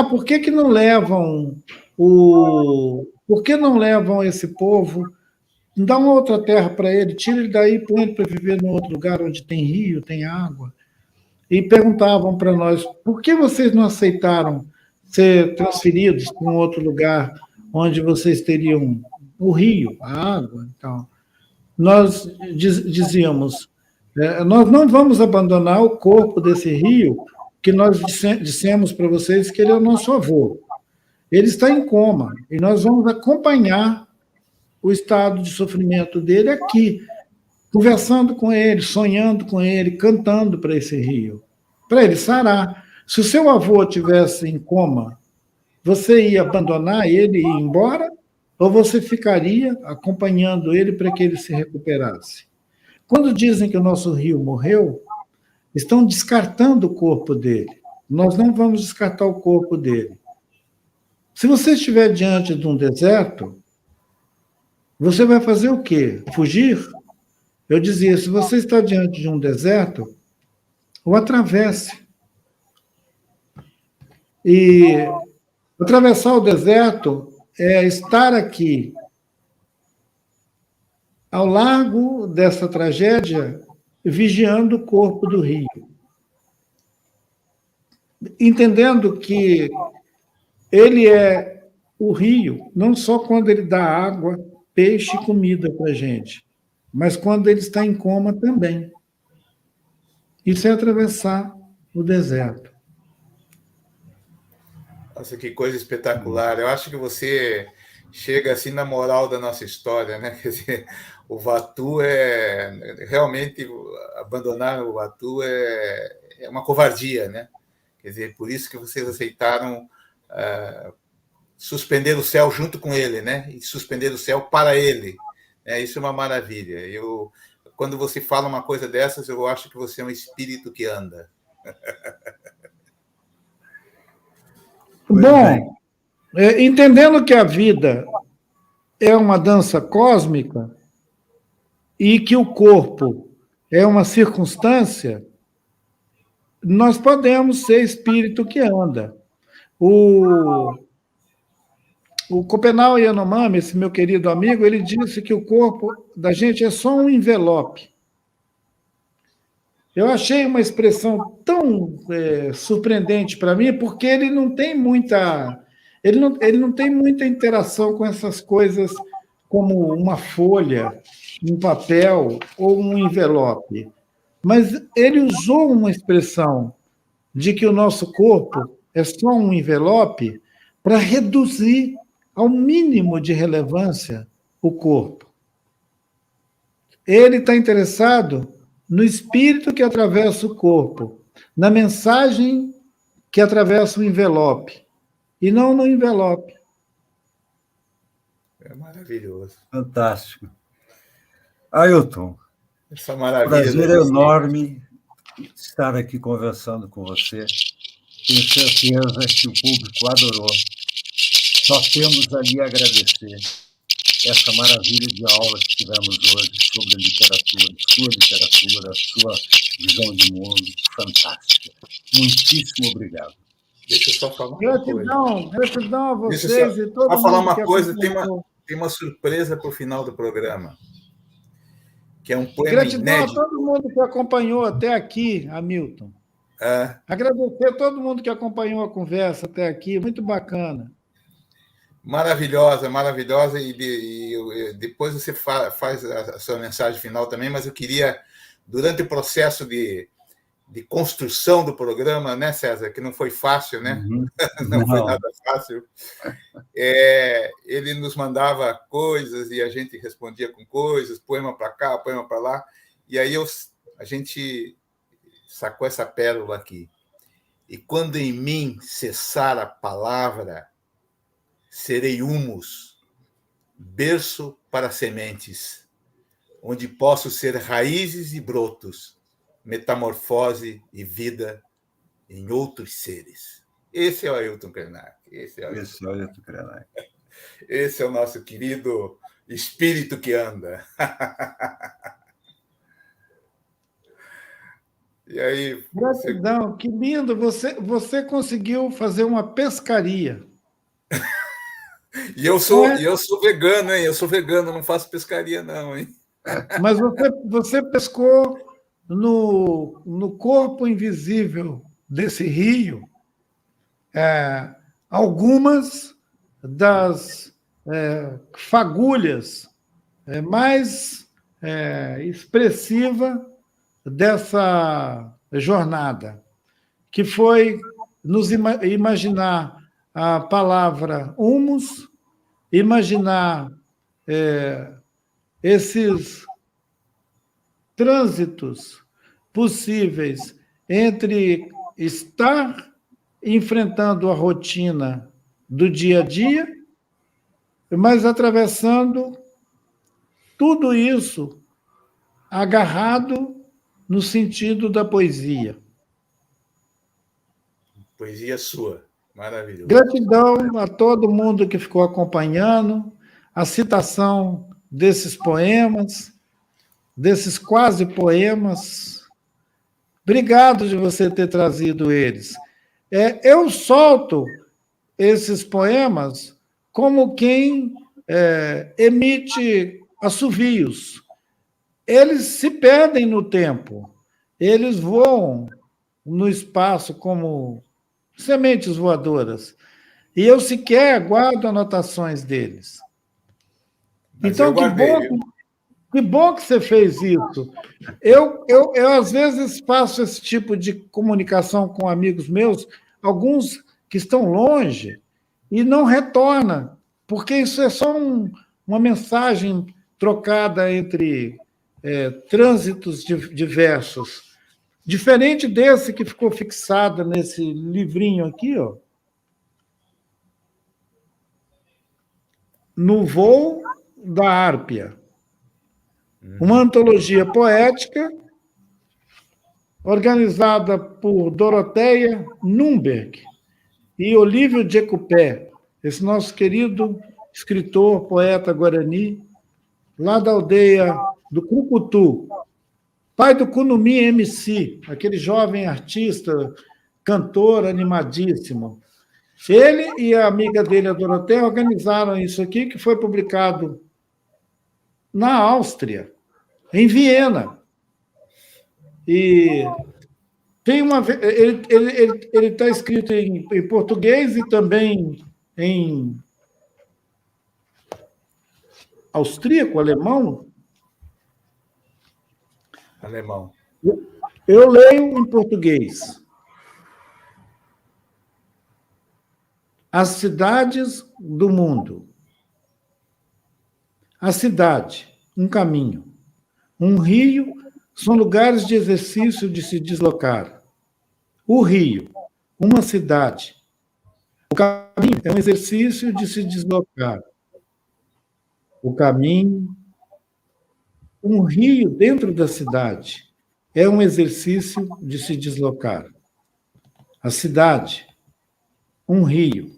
por que não levam por que não levam esse povo? Dá uma outra terra para ele, tira ele daí, põe ele para viver num outro lugar onde tem rio, tem água. E perguntavam para nós: por que vocês não aceitaram ser transferidos para um outro lugar onde vocês teriam o rio, a água? Então, nós dizíamos: nós não vamos abandonar o corpo desse rio que nós dissemos para vocês que ele é o nosso avô. Ele está em coma e nós vamos acompanhar o estado de sofrimento dele aqui, conversando com ele, sonhando com ele, cantando para esse rio, para ele sarar. Se o seu avô tivesse em coma, você ia abandonar ele e ir embora? Ou você ficaria acompanhando ele para que ele se recuperasse? Quando dizem que o nosso rio morreu, estão descartando o corpo dele. Nós não vamos descartar o corpo dele. Se você estiver diante de um deserto, você vai fazer o quê? Fugir? Eu dizia: se você está diante de um deserto, o atravesse. E atravessar o deserto é estar aqui, ao largo dessa tragédia, vigiando o corpo do rio. Entendendo que ele é o rio, não só quando ele dá água, peixe e comida para a gente, mas quando ele está em coma também. Isso é atravessar o deserto. Nossa, que coisa espetacular. Eu acho que você chega assim na moral da nossa história, né? Quer dizer, o Vatu realmente abandonar o Vatu é uma covardia, né? Quer dizer, por isso que vocês aceitaram suspender o céu junto com ele, né? E suspender o céu para ele. Isso é uma maravilha. Quando você fala uma coisa dessas, eu acho que você é um espírito que anda. Bom, entendendo que a vida é uma dança cósmica e que o corpo é uma circunstância, nós podemos ser espírito que anda. O Copenau Yanomami, esse meu querido amigo, ele disse que o corpo da gente é só um envelope. Eu achei uma expressão tão surpreendente para mim, porque ele não tem muita interação com essas coisas como uma folha, um papel ou um envelope. Mas ele usou uma expressão de que o nosso corpo é só um envelope para reduzir ao mínimo de relevância o corpo. Ele está interessado no espírito que atravessa o corpo, na mensagem que atravessa o envelope, e não no envelope. É maravilhoso. Fantástico. Ailton, essa maravilha. Prazer enorme estar aqui conversando com você. Tenho certeza que o público adorou. Só temos ali a agradecer essa maravilha de aula que tivemos hoje sobre a literatura, sua visão de mundo fantástica. Muitíssimo obrigado. Deixa eu só falar uma coisa. Gratidão a vocês e todo mundo. Falar uma coisa, tem uma surpresa para o final do programa, que é um poema inédito. Gratidão a todo mundo que acompanhou até aqui, Hamilton. Agradecer a todo mundo que acompanhou a conversa até aqui, muito bacana. Maravilhosa. E depois você faz a sua mensagem final também, mas eu queria, durante o processo de construção do programa, né, César, que não foi fácil, né? Não foi nada fácil. Ele nos mandava coisas e a gente respondia com coisas, poema para cá, poema para lá, e aí a gente sacou essa pérola aqui. e quando em mim cessar a palavra, serei humus, berço para sementes, onde posso ser raízes e brotos, metamorfose e vida em outros seres. Esse é o Ailton Krenak. Esse é o Ailton Krenak. Esse é o nosso querido espírito que anda. E aí? Gratidão, que lindo. Você conseguiu fazer uma pescaria. E eu sou vegano, hein? Eu sou vegano, não faço pescaria, não, hein? Mas você pescou no corpo invisível desse rio algumas das fagulhas mais expressivas dessa jornada, que foi nos imaginar a palavra humus, imaginar esses trânsitos possíveis entre estar enfrentando a rotina do dia a dia, mas atravessando tudo isso agarrado no sentido da poesia. Poesia sua, maravilhoso. Gratidão a todo mundo que ficou acompanhando, a citação desses poemas, desses quase poemas. Obrigado de você ter trazido eles. Eu solto esses poemas como quem emite assovios. Eles se perdem no tempo, eles voam no espaço como sementes voadoras. E eu sequer guardo anotações deles. Mas então, que bom que você fez isso. Eu, às vezes, faço esse tipo de comunicação com amigos meus, alguns que estão longe, e não retorna, porque isso é só uma mensagem trocada entre trânsitos diversos. Diferente desse que ficou fixado nesse livrinho aqui, ó. No Voo da Árpia. Uma antologia poética organizada por Doroteia Nunberg e Olívio Jecupé, esse nosso querido escritor, poeta guarani, lá da aldeia do Crucutu, pai do Kunumi MC, aquele jovem artista, cantor animadíssimo. Ele e a amiga dele, a Doroteia, organizaram isso aqui, que foi publicado na Áustria, em Viena. E tem ele está escrito em português e também em austríaco, alemão. Alemão. Eu leio em português. As cidades do mundo. A cidade, um caminho. Um rio são lugares de exercício de se deslocar. O rio, uma cidade. O caminho é um exercício de se deslocar. O caminho, um rio dentro da cidade, é um exercício de se deslocar. A cidade, um rio,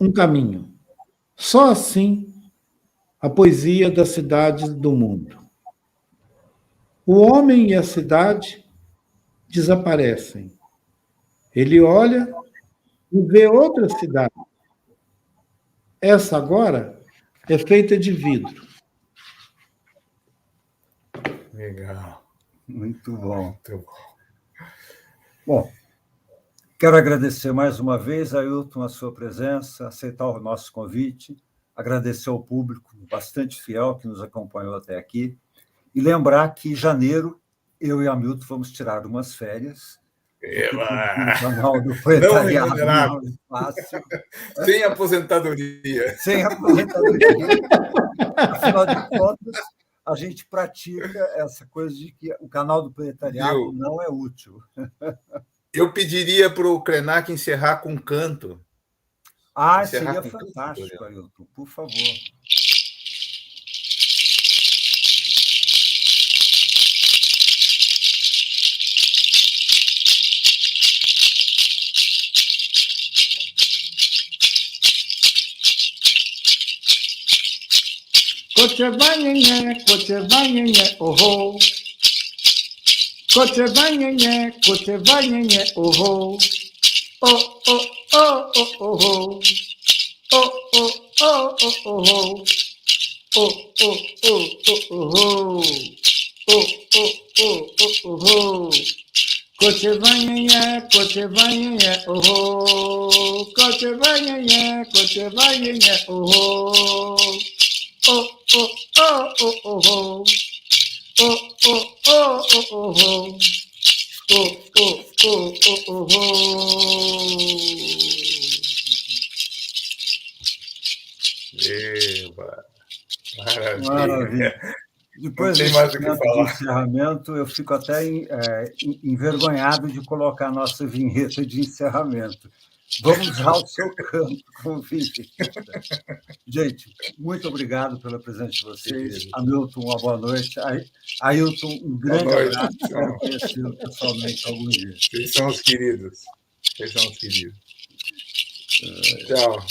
um caminho. Só assim a poesia das cidades do mundo. O homem e a cidade desaparecem. Ele olha e vê outra cidade. Essa agora é feita de vidro. Legal. Muito bom. Muito bom. Bom, quero agradecer mais uma vez, Ailton, a sua presença, aceitar o nosso convite, agradecer ao público bastante fiel que nos acompanhou até aqui, e lembrar que em janeiro eu e Hamilton vamos tirar umas férias. No canal do Proletariado não é fácil. Sem aposentadoria. Sem aposentadoria. Afinal de contas, a gente pratica essa coisa de que o canal do Proletariado não é útil. Eu pediria para o Krenak encerrar com um canto. Ah, Encerrar seria com canto, fantástico, Floriano. Ailton, por favor. Cochevanhenhe, oh. Cochevanhenhe, oh. Oh, oh, oh, oh, oh. Oh, oh, oh, oh, oh. Oh, oh, oh, oh, oh. Oh, oh, oh, oh, oh. Cochevanhenhe, oh. Cochevanhenhe, oh. Oh, oh, oh, oh, oh. Oh, oh, oh, oh, oh. Oh, oh, oh, oh, oh. Eba, maravilha. Maravilha. Depois tem desse mais o que momento de falar. encerramento, eu fico até envergonhado de colocar a nossa vinheta de encerramento. Vamos usar o seu canto como vinheta. Gente, muito obrigado pela presença de vocês. Hamilton, uma boa noite. Ailton, um grande abraço. Espero conhecê-lo pessoalmente algum dia. Vocês são os queridos. Tchau.